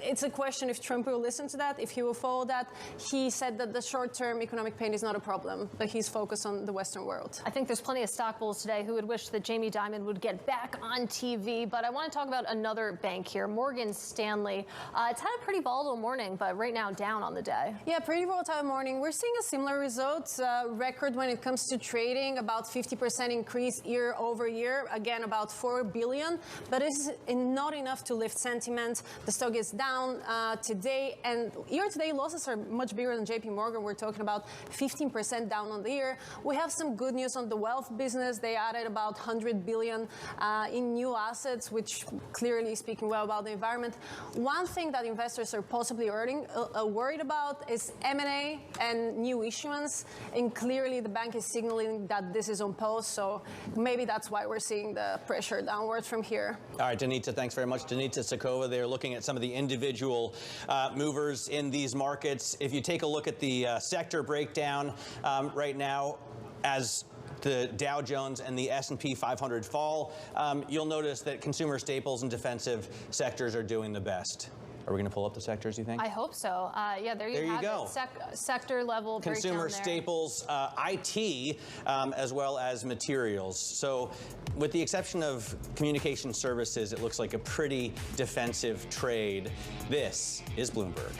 it's a question if Trump will listen to that, if he will follow that. He said that the short-term economic pain is not a problem, but he's focused on the Western world. I think there's plenty of stock bulls today who would wish that Jamie Dimon would get back on TV, but I want to talk about another bank here, Morgan Stanley. It's had a pretty volatile morning, but right now down on the day. Yeah, pretty volatile morning. We're seeing a similar result, record when it comes to trading, about 50% increase year over year, again about $4 billion, but it's not enough to lift sentiment. The stock is down today, and year-to-date losses are much bigger than JP Morgan. We're talking about 15% down on the year. We have some good news on the wealth business. They added about $100 billion in new assets, which clearly is speaking well about the environment. One thing that investors are possibly worried about is M&A and new issuance, and clearly the bank is signaling that this is on pause, so maybe that's why we're seeing the pressure downwards from here. All right, Denitsa, thanks very much. Denitsa Sekova, they're looking at some of the individual movers in these markets. If you take a look at the sector breakdown right now, as the Dow Jones and the S&P 500 fall, you'll notice that consumer staples and defensive sectors are doing the best. Are we going to pull up the sectors, you think? I hope so. Yeah, there you go. Sector level consumer staples, IT, as well as materials. So with the exception of communication services, it looks like a pretty defensive trade. This is Bloomberg.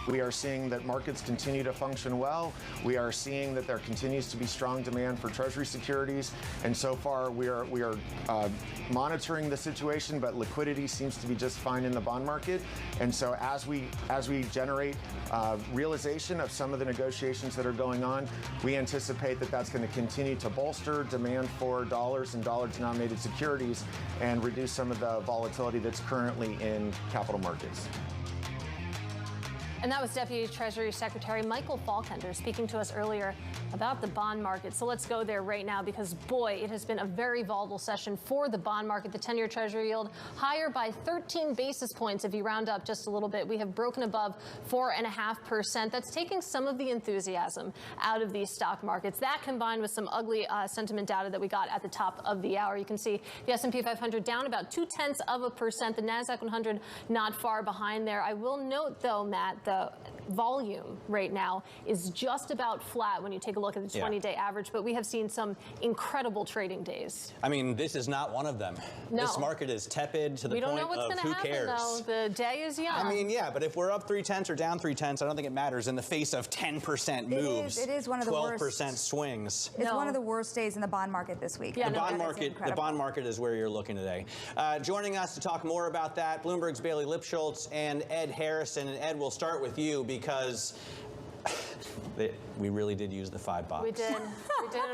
We are seeing that markets continue to function well. We are seeing that there continues to be strong demand for Treasury securities. And so far, we are monitoring the situation, but liquidity seems to be just fine in the bond market. And so as we generate realization of some of the negotiations that are going on, we anticipate that that's going to continue to bolster demand for dollars and dollar-denominated securities and reduce some of the volatility that's currently in capital markets. And that was Deputy Treasury Secretary Michael Faulkender speaking to us earlier about the bond market. So let's go there right now because, boy, it has been a very volatile session for the bond market. The 10-year Treasury yield higher by 13 basis points if you round up just a little bit. We have broken above 4.5%. That's taking some of the enthusiasm out of these stock markets. That combined with some ugly sentiment data that we got at the top of the hour. You can see the S&P 500 down about 0.2%. The NASDAQ 100 not far behind there. I will note, though, Matt, the volume right now is just about flat when you take a look at the 20-day average, but we have seen some incredible trading days. I mean, this is not one of them. No. This market is tepid to the point of who cares. We don't know what's going to happen, though. The day is young. I mean, yeah, but if we're up 0.3 or down 0.3, I don't think it matters in the face of 10% moves. It is one of the 12% worst. swings. It's one of the worst days in the bond market this week. Yeah, the bond market is where you're looking today. Joining us to talk more about that, Bloomberg's Bailey Lipschultz and Ed Harrison. And Ed, we'll start with you because we really did use the $5. We did.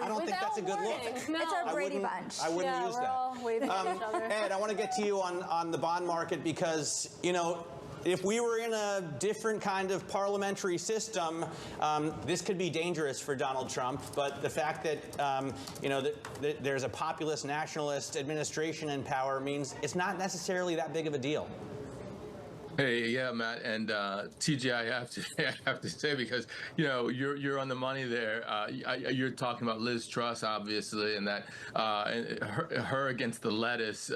I don't think that's a good look. No. It's our Brady Bunch. I wouldn't use that. All waving at each other. Ed, I want to get to you on the bond market because, you know, if we were in a different kind of parliamentary system, this could be dangerous for Donald Trump. But the fact that, you know, that there's a populist nationalist administration in power means it's not necessarily that big of a deal. Hey, yeah, Matt, and TJ, I have to say, because you know you're on the money there. You're talking about Liz Truss, obviously, and that her against the lettuce.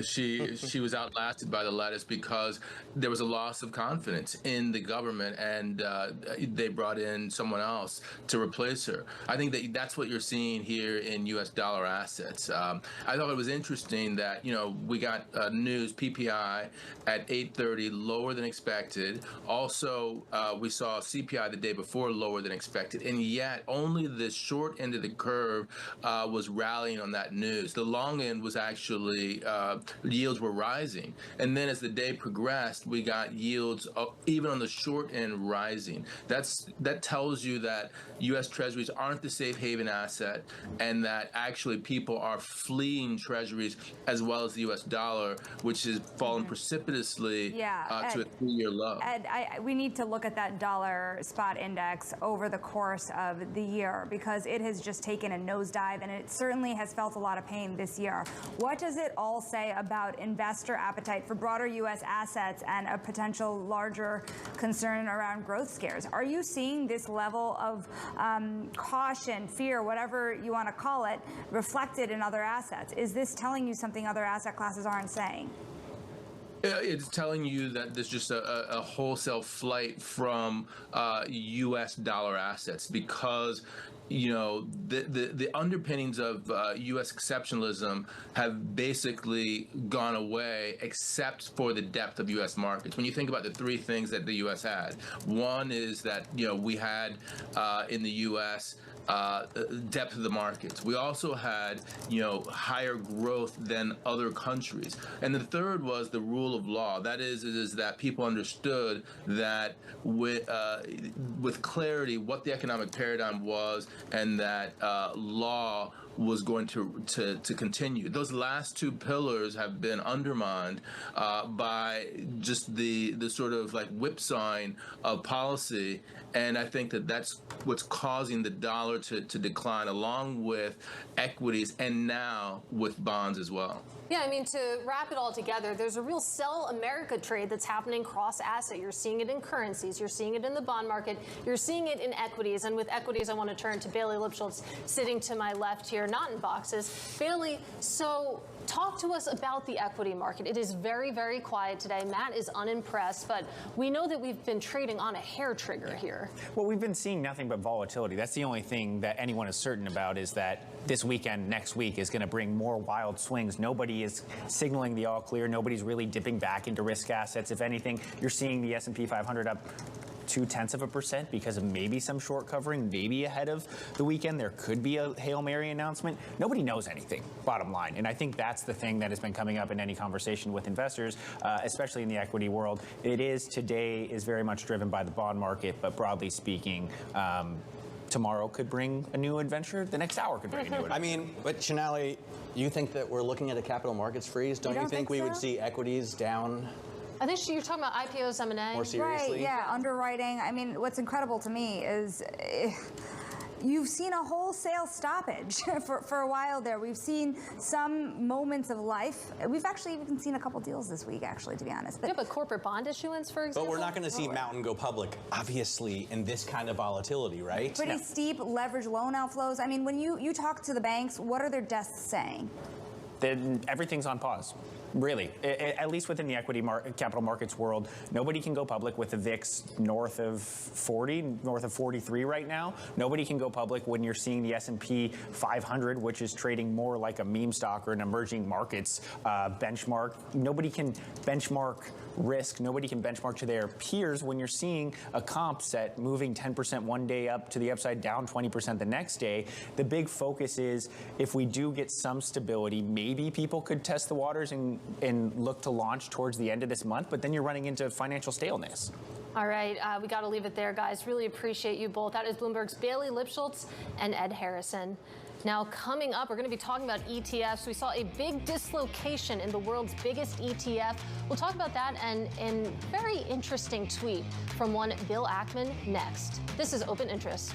She was outlasted by the lettuce because there was a loss of confidence in the government, and they brought in someone else to replace her. I think that's what you're seeing here in U.S. dollar assets. I thought it was interesting that we got news PPI at 8:30. Lower than expected. Also, we saw CPI the day before lower than expected, and yet only the short end of the curve was rallying on that news. The long end was actually yields were rising, and then as the day progressed, we got yields even on the short end rising. That tells you that U.S. Treasuries aren't the safe haven asset, and that actually people are fleeing Treasuries as well as the U.S. dollar, which has fallen precipitously. To a 3-year low. Ed, we need to look at that dollar spot index over the course of the year because it has just taken a nosedive and it certainly has felt a lot of pain this year. What does it all say about investor appetite for broader U.S. assets and a potential larger concern around growth scares? Are you seeing this level of caution, fear, whatever you want to call it, reflected in other assets? Is this telling you something other asset classes aren't saying? It's telling you that there's just a wholesale flight from U.S. dollar assets because the underpinnings of U.S. exceptionalism have basically gone away except for the depth of U.S. markets. When you think about the three things that the U.S. had, one is that we had in the U.S. Depth of the markets. We also had, higher growth than other countries. And the third was the rule of law. That is that people understood that with clarity what the economic paradigm was and that law was going to continue. Those last two pillars have been undermined by just the sort of like whipsawing of policy, and I think that's what's causing the dollar to decline, along with equities and now with bonds as well. Yeah, I mean, to wrap it all together, there's a real sell America trade that's happening cross-asset. You're seeing it in currencies. You're seeing it in the bond market. You're seeing it in equities. And with equities, I want to turn to Bailey Lipschultz, sitting to my left here, not in boxes. Bailey, so talk to us about the equity market. It is very, very quiet today. Matt is unimpressed, but we know that we've been trading on a hair trigger here. Well, we've been seeing nothing but volatility. That's the only thing that anyone is certain about, is that this weekend, next week, is going to bring more wild swings. Nobody is signaling the all clear. Nobody's really dipping back into risk assets. If anything, you're seeing the S&P 500 up 0.2% because of maybe some short covering, maybe ahead of the weekend. There could be a Hail Mary announcement. Nobody knows anything, bottom line. And I think that's the thing that has been coming up in any conversation with investors, especially in the equity world. Today is very much driven by the bond market, but broadly speaking, tomorrow could bring a new adventure. The next hour could bring a new adventure. I mean, but Shonali, you think that we're looking at a capital markets freeze? Don't you think we would see equities down? I think you're talking about IPOs, M&A. More seriously? Right, yeah, underwriting. I mean, what's incredible to me is you've seen a wholesale stoppage for a while there. We've seen some moments of life. We've actually even seen a couple deals this week, actually, to be honest. But corporate bond issuance, for example? But we're not going to see Mountain go public, obviously, in this kind of volatility, right? Pretty steep leverage loan outflows. I mean, when you talk to the banks, what are their desks saying? Then everything's on pause. Really, at least within the equity capital markets world, nobody can go public with the VIX north of 40, north of 43 right now. Nobody can go public when you're seeing the S&P 500, which is trading more like a meme stock or an emerging markets benchmark. Nobody can benchmark risk. Nobody can benchmark to their peers when you're seeing a comp set moving 10% one day up to the upside, down 20% the next day. The big focus is if we do get some stability, maybe people could test the waters and look to launch towards the end of this month, but then you're running into financial staleness. All right, we got to leave it there, guys. Really appreciate you both. That is Bloomberg's Bailey Lipschultz and Ed Harrison. Now, coming up, we're going to be talking about ETFs. We saw a big dislocation in the world's biggest ETF. We'll talk about that and a very interesting tweet from one Bill Ackman next. This is Open Interest.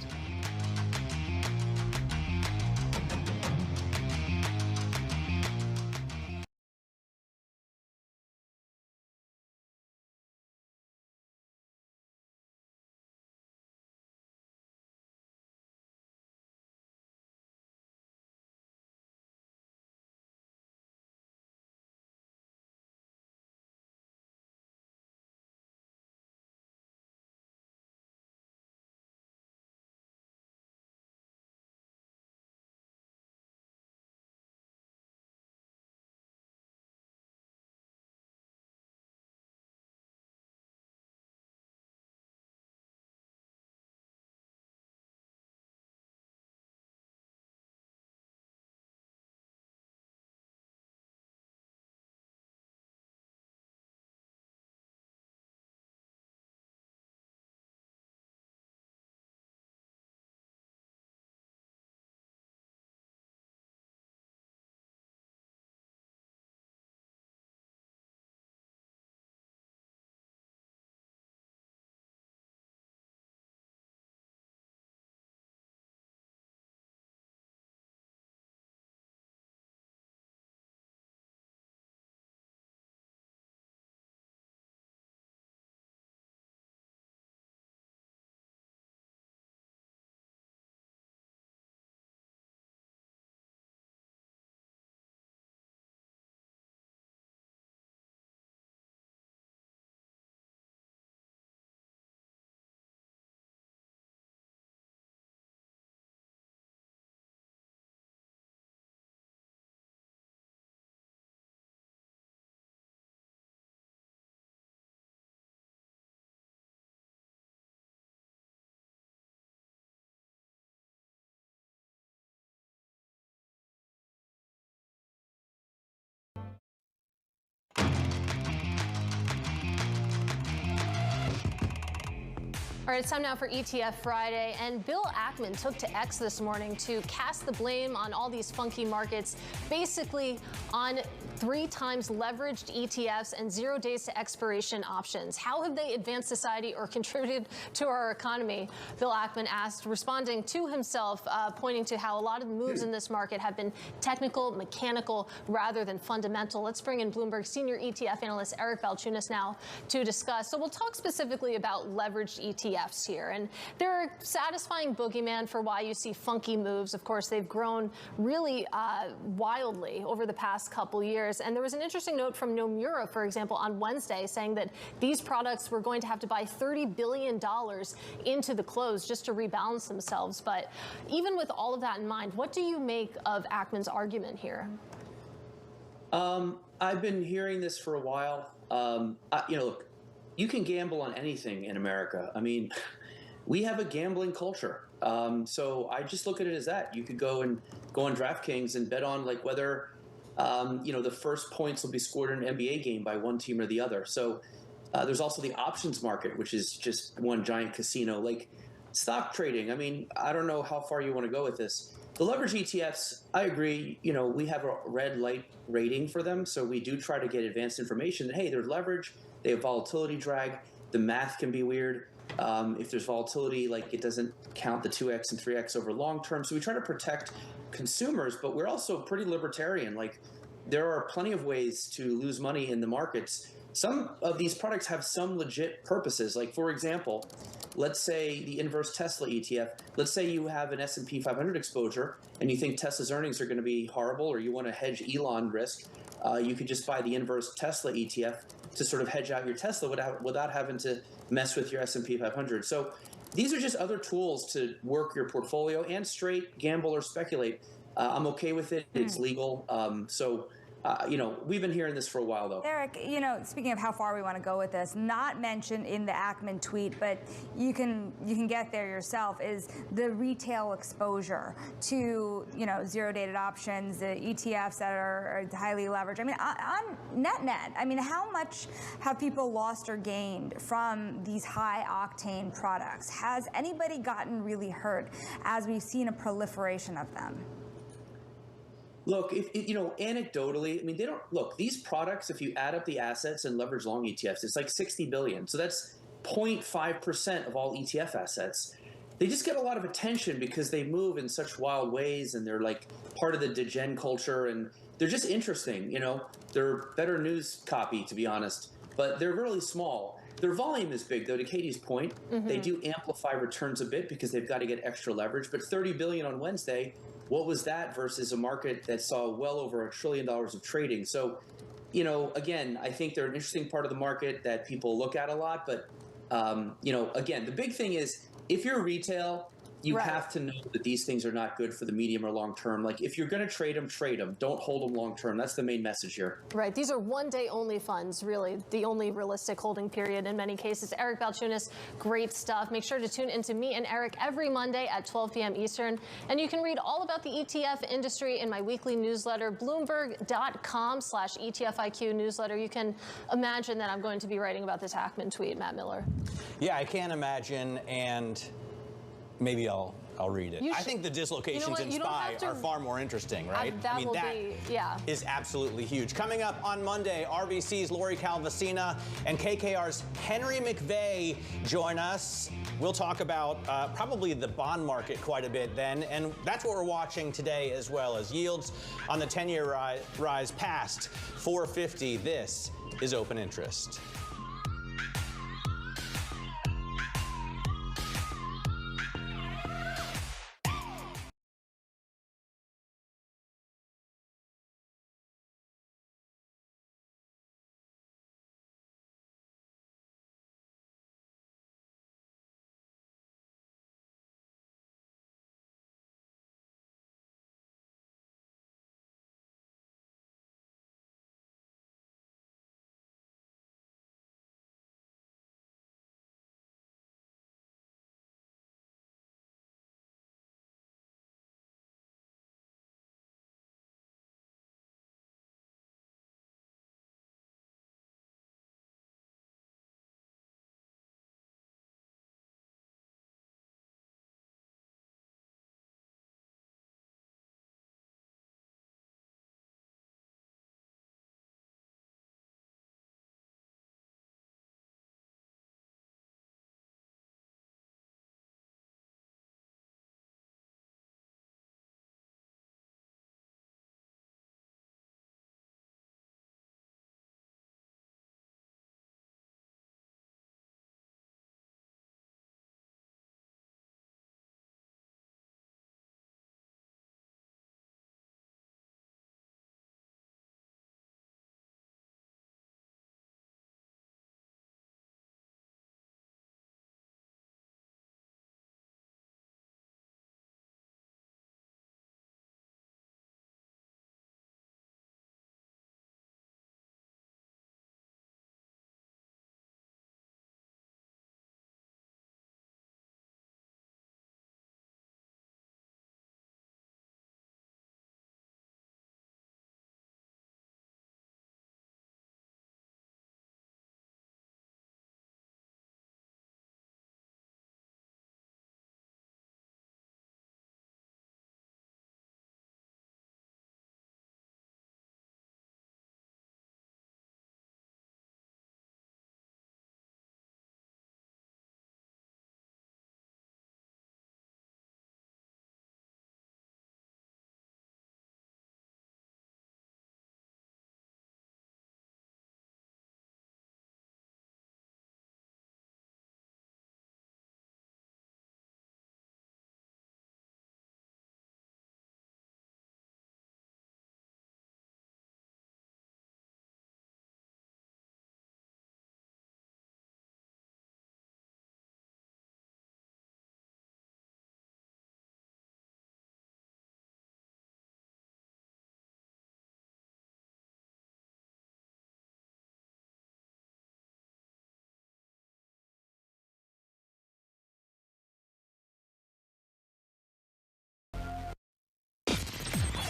All right, it's time now for ETF Friday, and Bill Ackman took to X this morning to cast the blame on all these funky markets, basically on 3 times leveraged ETFs and 0 days to expiration options. How have they advanced society or contributed to our economy? Bill Ackman asked, responding to himself, pointing to how a lot of the moves in this market have been technical, mechanical, rather than fundamental. Let's bring in Bloomberg senior ETF analyst Eric Balchunas now to discuss. So we'll talk specifically about leveraged ETFs here, and they're a satisfying boogeyman for why you see funky moves. Of course, they've grown really wildly over the past couple years, and there was an interesting note from Nomura, for example, on Wednesday saying that these products were going to have to buy $30 billion into the close just to rebalance themselves. But even with all of that in mind, what do you make of Ackman's argument here? I've been hearing this for a while. Look, you can gamble on anything in America. I mean, we have a gambling culture. So I just look at it as that. You could go on DraftKings and bet on like whether the first points will be scored in an NBA game by one team or the other. So there's also the options market, which is just one giant casino. Like stock trading. I mean, I don't know how far you want to go with this. The leverage ETFs, I agree. We have a red light rating for them, so we do try to get advanced information. Hey, there's leverage. They have volatility drag. The math can be weird. If there's volatility, like it doesn't count the 2x and 3x over long term. So we try to protect consumers, but we're also pretty libertarian. Like there are plenty of ways to lose money in the markets. Some of these products have some legit purposes. Like for example, let's say the inverse Tesla ETF. Let's say you have an S&P 500 exposure and you think Tesla's earnings are going to be horrible, or you want to hedge Elon risk. You could just buy the inverse Tesla ETF to sort of hedge out your Tesla without having to mess with your S&P 500. So these are just other tools to work your portfolio and straight gamble or speculate. I'm okay with it. It's legal. We've been hearing this for a while, though. Eric, speaking of how far we want to go with this, not mentioned in the Ackman tweet, but you can get there yourself, is the retail exposure to, zero-dated options, the ETFs that are highly leveraged. I mean, on net, I mean, how much have people lost or gained from these high-octane products? Has anybody gotten really hurt as we've seen a proliferation of them? Look, anecdotally, I mean, they don't look, these products, if you add up the assets and leverage long ETFs, it's like 60 billion. So that's 0.5% of all ETF assets. They just get a lot of attention because they move in such wild ways and they're like part of the degen culture and they're just interesting. They're better news copy, to be honest, but they're really small. Their volume is big, though, to Katie's point. Mm-hmm. They do amplify returns a bit because they've got to get extra leverage. But 30 billion on Wednesday, what was that versus a market that saw well over $1 trillion of trading? So, again, I think they're an interesting part of the market that people look at a lot. But, again, the big thing is if you're retail, you have to know that these things are not good for the medium or long term. Like if you're going to trade them. Don't hold them long term. That's the main message here. Right. These are one-day only funds, really, the only realistic holding period in many cases. Eric Balchunas, great stuff. Make sure to tune into me and Eric every Monday at 12 p.m. Eastern. And you can read all about the ETF industry in my weekly newsletter, Bloomberg.com/ETFIQ newsletter. You can imagine that I'm going to be writing about this Ackman tweet, Matt Miller. Yeah, I can imagine, and maybe I'll read it. I think the dislocations in SPY are far more interesting, right? That is absolutely huge. Coming up on Monday, RBC's Lori Calvasina and KKR's Henry McVeigh join us. We'll talk about probably the bond market quite a bit then, and that's what we're watching today, as well as yields on the 10-year rise past 450. This is Open Interest.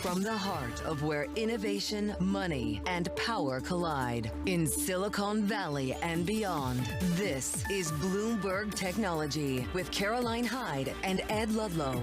From the heart of where innovation, money, and power collide in Silicon Valley and beyond, this is Bloomberg Technology with Caroline Hyde and Ed Ludlow.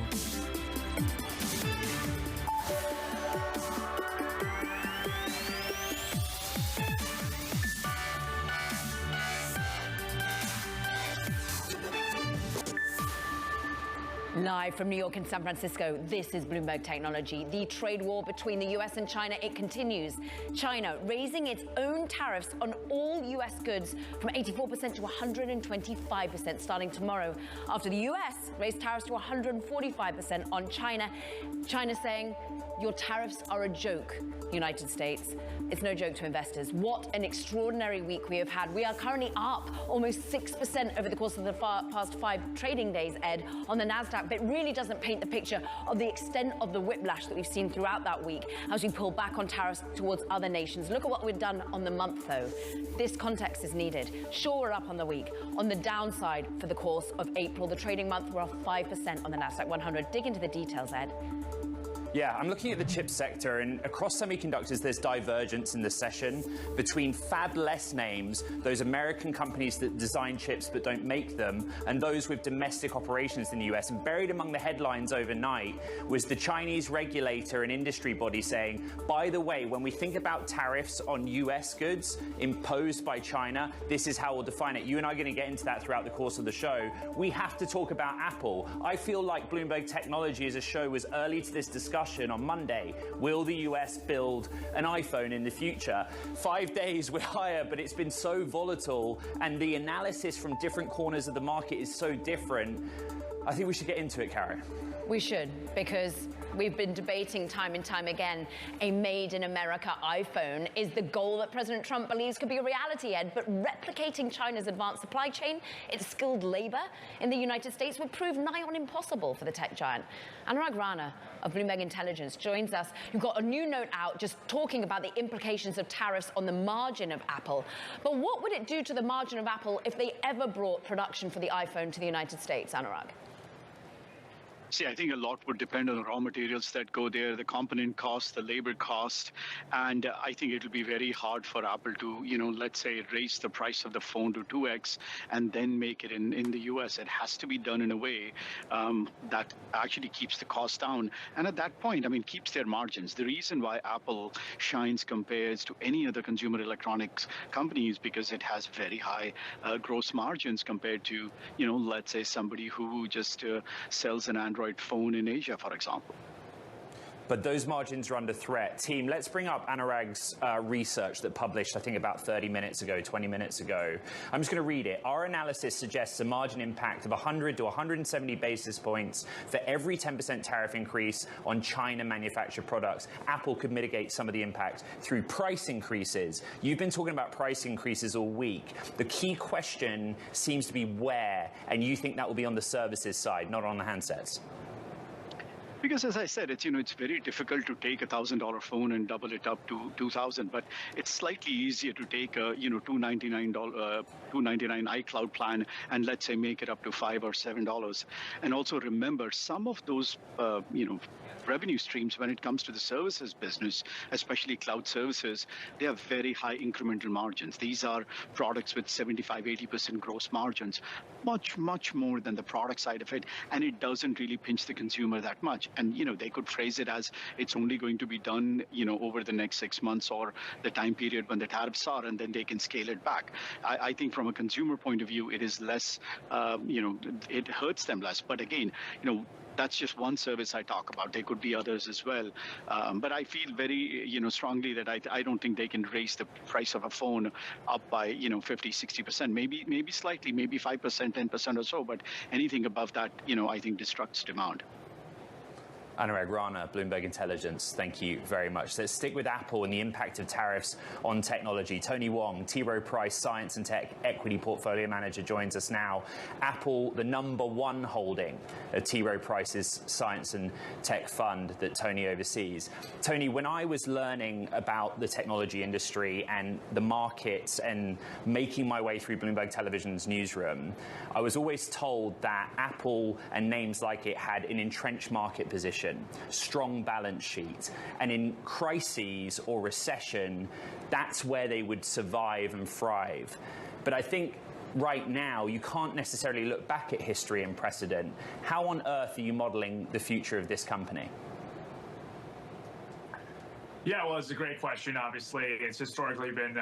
Live from New York and San Francisco, this is Bloomberg Technology. The trade war between the US and China, it continues. China raising its own tariffs on all US goods from 84% to 125% starting tomorrow, after the US raised tariffs to 145% on China. China saying, your tariffs are a joke, United States. It's no joke to investors. What an extraordinary week we have had. We are currently up almost 6% over the course of the past 5 trading days, Ed, on the NASDAQ, but it really doesn't paint the picture of the extent of the whiplash that we've seen throughout that week as we pull back on tariffs towards other nations. Look at what we've done on the month, though. This context is needed. Sure, we're up on the week. On the downside for the course of April, the trading month, we're off 5% on the NASDAQ 100. Dig into the details, Ed. Yeah, I'm looking at the chip sector, and across semiconductors, there's divergence in the session between fabless names, those American companies that design chips but don't make them, and those with domestic operations in the US. And buried among the headlines overnight was the Chinese regulator and industry body saying, by the way, when we think about tariffs on US goods imposed by China, this is how we'll define it. You and I are going to get into that throughout the course of the show. We have to talk about Apple. I feel like Bloomberg Technology as a show was early to this discussion on Monday. Will the US build an iPhone in the future? 5 days we're higher, but it's been so volatile, and the analysis from different corners of the market is so different. I think we should get into it, Caro. We should, because we've been debating time and time again, a made-in-America iPhone is the goal that President Trump believes could be a reality, Ed, but replicating China's advanced supply chain, its skilled labor in the United States would prove nigh on impossible for the tech giant. Anurag Rana of Bloomberg Intelligence joins us. You've got a new note out just talking about the implications of tariffs on the margin of Apple. But what would it do to the margin of Apple if they ever brought production for the iPhone to the United States, Anurag? See, I think a lot would depend on the raw materials that go there, the component cost, the labor cost, and I think it'll be very hard for Apple to, let's say, raise the price of the phone to 2x and then make it in the US. It has to be done in a way that actually keeps the cost down, and at that point, keeps their margins. The reason why Apple shines compared to any other consumer electronics company is because it has very high gross margins compared to, let's say somebody who just sells an Android phone in Asia, for example. But those margins are under threat. Team, let's bring up Anurag's research that published, I think, about 30 minutes ago, 20 minutes ago. I'm just going to read it. Our analysis suggests a margin impact of 100 to 170 basis points for every 10% tariff increase on China manufactured products. Apple could mitigate some of the impact through price increases. You've been talking about price increases all week. The key question seems to be where, and you think that will be on the services side, not on the handsets. Because as I said, it's very difficult to take $1,000 phone and double it up to $2,000, but it's slightly easier to take a $299 iCloud plan and let's say make it up to $5 or $7. And also remember, some of those revenue streams when it comes to the services business, especially cloud services, they have very high incremental margins. These are products with 75-80% gross margins, much more than the product side of it, and it doesn't really pinch the consumer that much. And they could phrase it as it's only going to be done over the next 6 months or the time period when the tariffs are, and then they can scale it back. I think from a consumer point of view, it is less, it hurts them less. But again, that's just one service I talk about. There could be others as well. But I feel very, strongly that I don't think they can raise the price of a phone up by, 50-60%, maybe slightly, maybe 5%, 10% or so. But anything above that, I think destructs demand. Anurag Rana, Bloomberg Intelligence, thank you very much. Let's stick with Apple and the impact of tariffs on technology. Tony Wong, T. Rowe Price Science and Tech Equity Portfolio Manager, joins us now. Apple, the #1 holding of T. Rowe Price's Science and Tech Fund that Tony oversees. Tony, when I was learning about the technology industry and the markets and making my way through Bloomberg Television's newsroom, I was always told that Apple and names like it had an entrenched market position. innovation, strong balance sheet, and in crises or recession, that's where they would survive and thrive. But I think right now, you can't necessarily look back at history and precedent. How on earth are you modeling the future of this company? Yeah, well, it's a great question. Obviously, it's historically been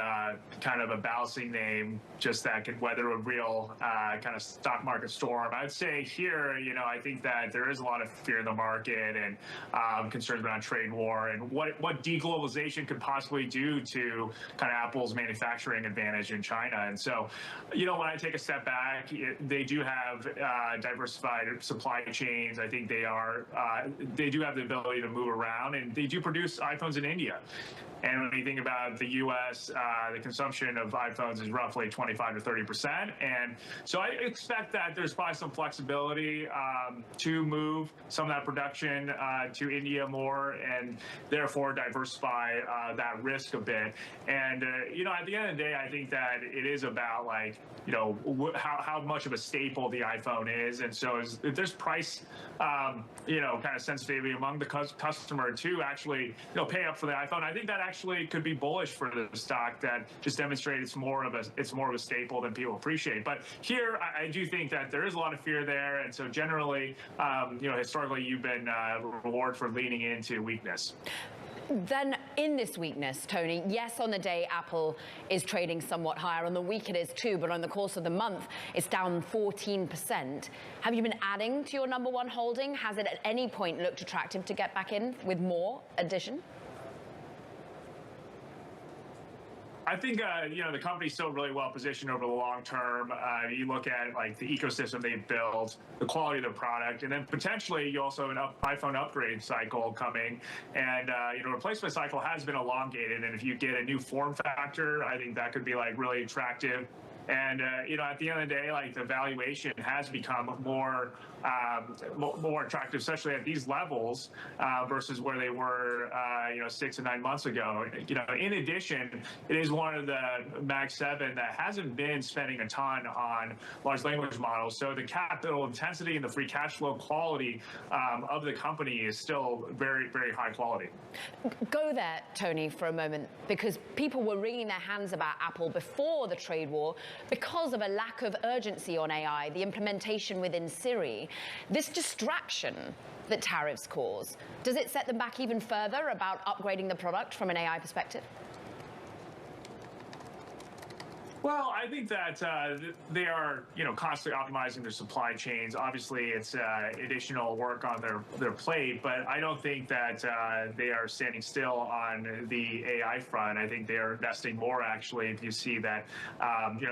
kind of a balancing name, just that can weather a real kind of stock market storm. I'd say here, I think that there is a lot of fear in the market and concerns around trade war and what deglobalization could possibly do to kind of Apple's manufacturing advantage in China. And so, when I take a step back, they do have diversified supply chains. I think they do have the ability to move around, and they do produce iPhones in India. And when you think about the U.S., the consumption of iPhones is roughly 25 to 30%. And so I expect that there's probably some flexibility to move some of that production to India more and therefore diversify that risk a bit. And, at the end of the day, I think that it is about how much of a staple the iPhone is. And so if there's price, kind of sensitivity among the customer to actually, pay up for the iPhone, I think that actually could be bullish for the stock. That just demonstrates it's more of a staple than people appreciate. But here, I do think that there is a lot of fear there, and so generally, historically, you've been rewarded for leaning into weakness. Then in this weakness, Tony, yes, on the day Apple is trading somewhat higher. On the week it is too, but on the course of the month, it's down 14%. Have you been adding to your number one holding? Has it at any point looked attractive to get back in with more addition? I think the company's still really well positioned over the long term. You look at the ecosystem they've built, the quality of the product, and then potentially you also have an iPhone upgrade cycle coming, and replacement cycle has been elongated. And if you get a new form factor, I think that could be really attractive. And at the end of the day, the valuation has become more attractive, especially at these levels versus where they were 6 to 9 months ago. In addition, it is one of the Mag 7 that hasn't been spending a ton on large language models. So the capital intensity and the free cash flow quality of the company is still very, very high quality. Go there, Tony, for a moment, because people were wringing their hands about Apple before the trade war because of a lack of urgency on AI, the implementation within Siri. This distraction that tariffs cause, does it set them back even further about upgrading the product from an AI perspective? Well, I think that they are, constantly optimizing their supply chains. Obviously, it's additional work on their plate, but I don't think that they are standing still on the AI front. I think they are investing more, actually. If you see that,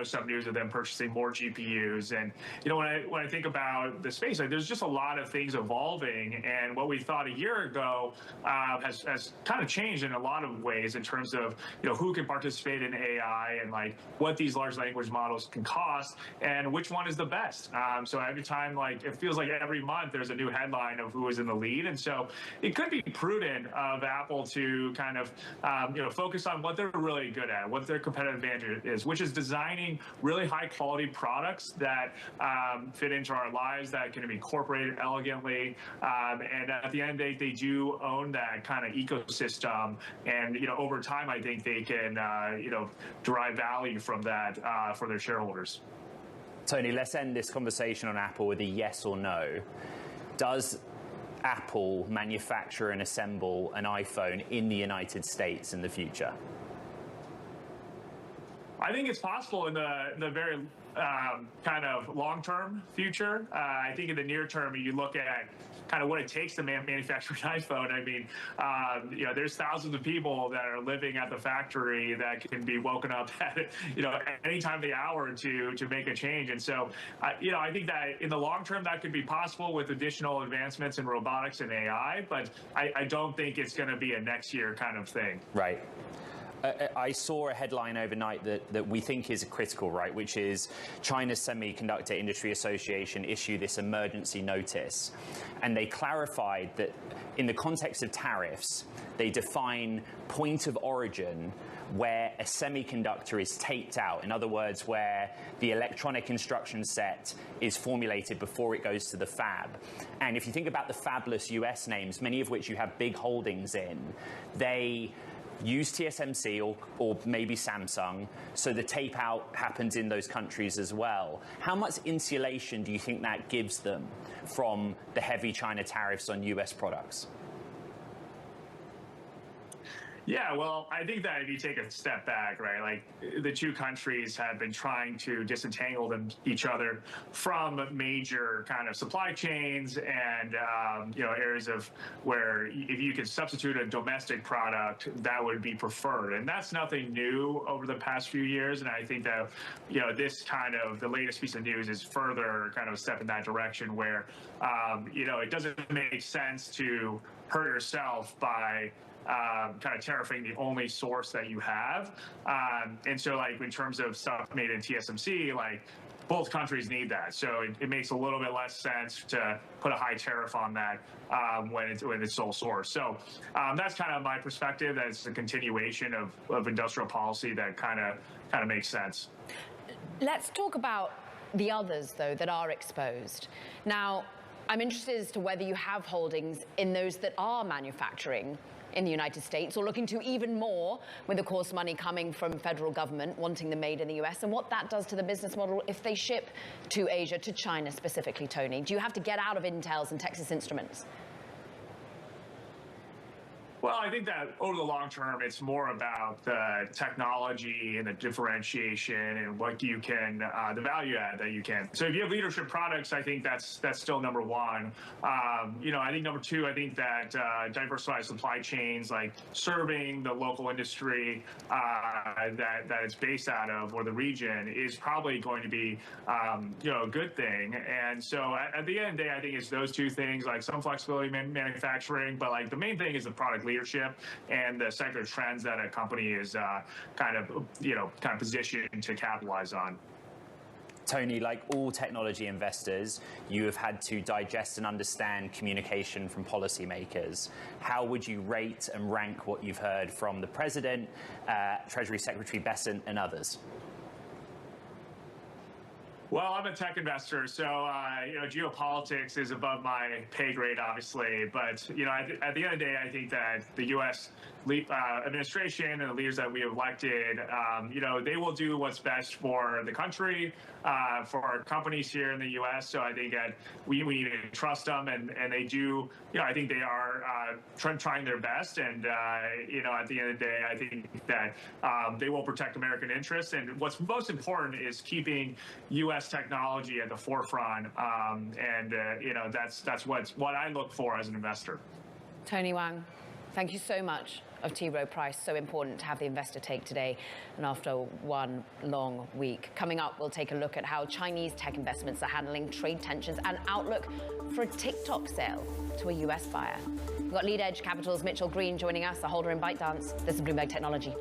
some news of them purchasing more GPUs, and when I think about the space, there's just a lot of things evolving, and what we thought a year ago has kind of changed in a lot of ways in terms of who can participate in AI and what these large language models can cost and which one is the best. So every time, it feels like every month there's a new headline of who is in the lead. And so it could be prudent of Apple to kind of, focus on what they're really good at, what their competitive advantage is, which is designing really high quality products that fit into our lives, that can be incorporated elegantly. And at the end of the day, they do own that kind of ecosystem. And, over time, I think they can, derive value from that for their shareholders. Tony, let's end this conversation on Apple with a yes or no. Does Apple manufacture and assemble an iPhone in the United States in the future? I think it's possible in the very kind of long-term future. I think in the near term, you look at kind of what it takes to manufacture an iPhone. I mean, there's thousands of people that are living at the factory that can be woken up at, any time of the hour to make a change. And so, I think that in the long term, that could be possible with additional advancements in robotics and AI, but I don't think it's going to be a next year kind of thing. Right. I saw a headline overnight that we think is critical, right, which is China's Semiconductor Industry Association issued this emergency notice. And they clarified that in the context of tariffs, they define point of origin where a semiconductor is taped out. In other words, where the electronic instruction set is formulated before it goes to the fab. And if you think about the fabless US names, many of which you have big holdings in, they use TSMC or maybe Samsung, so the tape out happens in those countries as well. How much insulation do you think that gives them from the heavy China tariffs on US products? Yeah, well, I think that if you take a step back, right, like the two countries have been trying to disentangle each other from major kind of supply chains and, areas of where if you could substitute a domestic product, that would be preferred. And that's nothing new over the past few years. And I think that, this kind of the latest piece of news is further kind of a step in that direction where, it doesn't make sense to hurt yourself by kind of tariffing the only source that you have. And so like in terms of stuff made in TSMC, like both countries need that. So it makes a little bit less sense to put a high tariff on that when it's sole source. So that's kind of my perspective. That's a continuation of industrial policy that kind of makes sense. Let's talk about the others, though, that are exposed. Now, I'm interested as to whether you have holdings in those that are manufacturing in the United States or looking to even more with, of course, money coming from federal government wanting them made in the US and what that does to the business model if they ship to Asia, to China specifically, Tony. Do you have to get out of Intel's and Texas Instruments? Well, I think that over the long term, it's more about the technology and the differentiation and what you can, the value add that you can. So if you have leadership products, I think that's still number one. I think number two, I think that diversified supply chains, like serving the local industry that it's based out of or the region, is probably going to be, a good thing. And so at the end of the day, I think it's those two things, like some flexibility in manufacturing, but like the main thing is the product leadership and the secular trends that a company is kind of positioned to capitalize on. Tony, like all technology investors, you have had to digest and understand communication from policymakers. How would you rate and rank what you've heard from the President, Treasury Secretary Bessent, and others? Well, I'm a tech investor, so geopolitics is above my pay grade, obviously. But at the end of the day, I think that the U.S. administration and the leaders that we have elected, they will do what's best for the country, for our companies here in the U.S. So I think that we need to trust them, and they do. I think they are trying their best, and at the end of the day, I think that they will protect American interests. And what's most important is keeping U.S. technology at the forefront, that's what I look for as an investor. Tony Wang, thank you so much of T. Rowe Price. So important to have the investor take today and after one long week. Coming up, we'll take a look at how Chinese tech investments are handling trade tensions and outlook for a TikTok sale to a US buyer. We've got Lead Edge Capital's Mitchell Green joining us, a holder in ByteDance. This is Bloomberg Technology.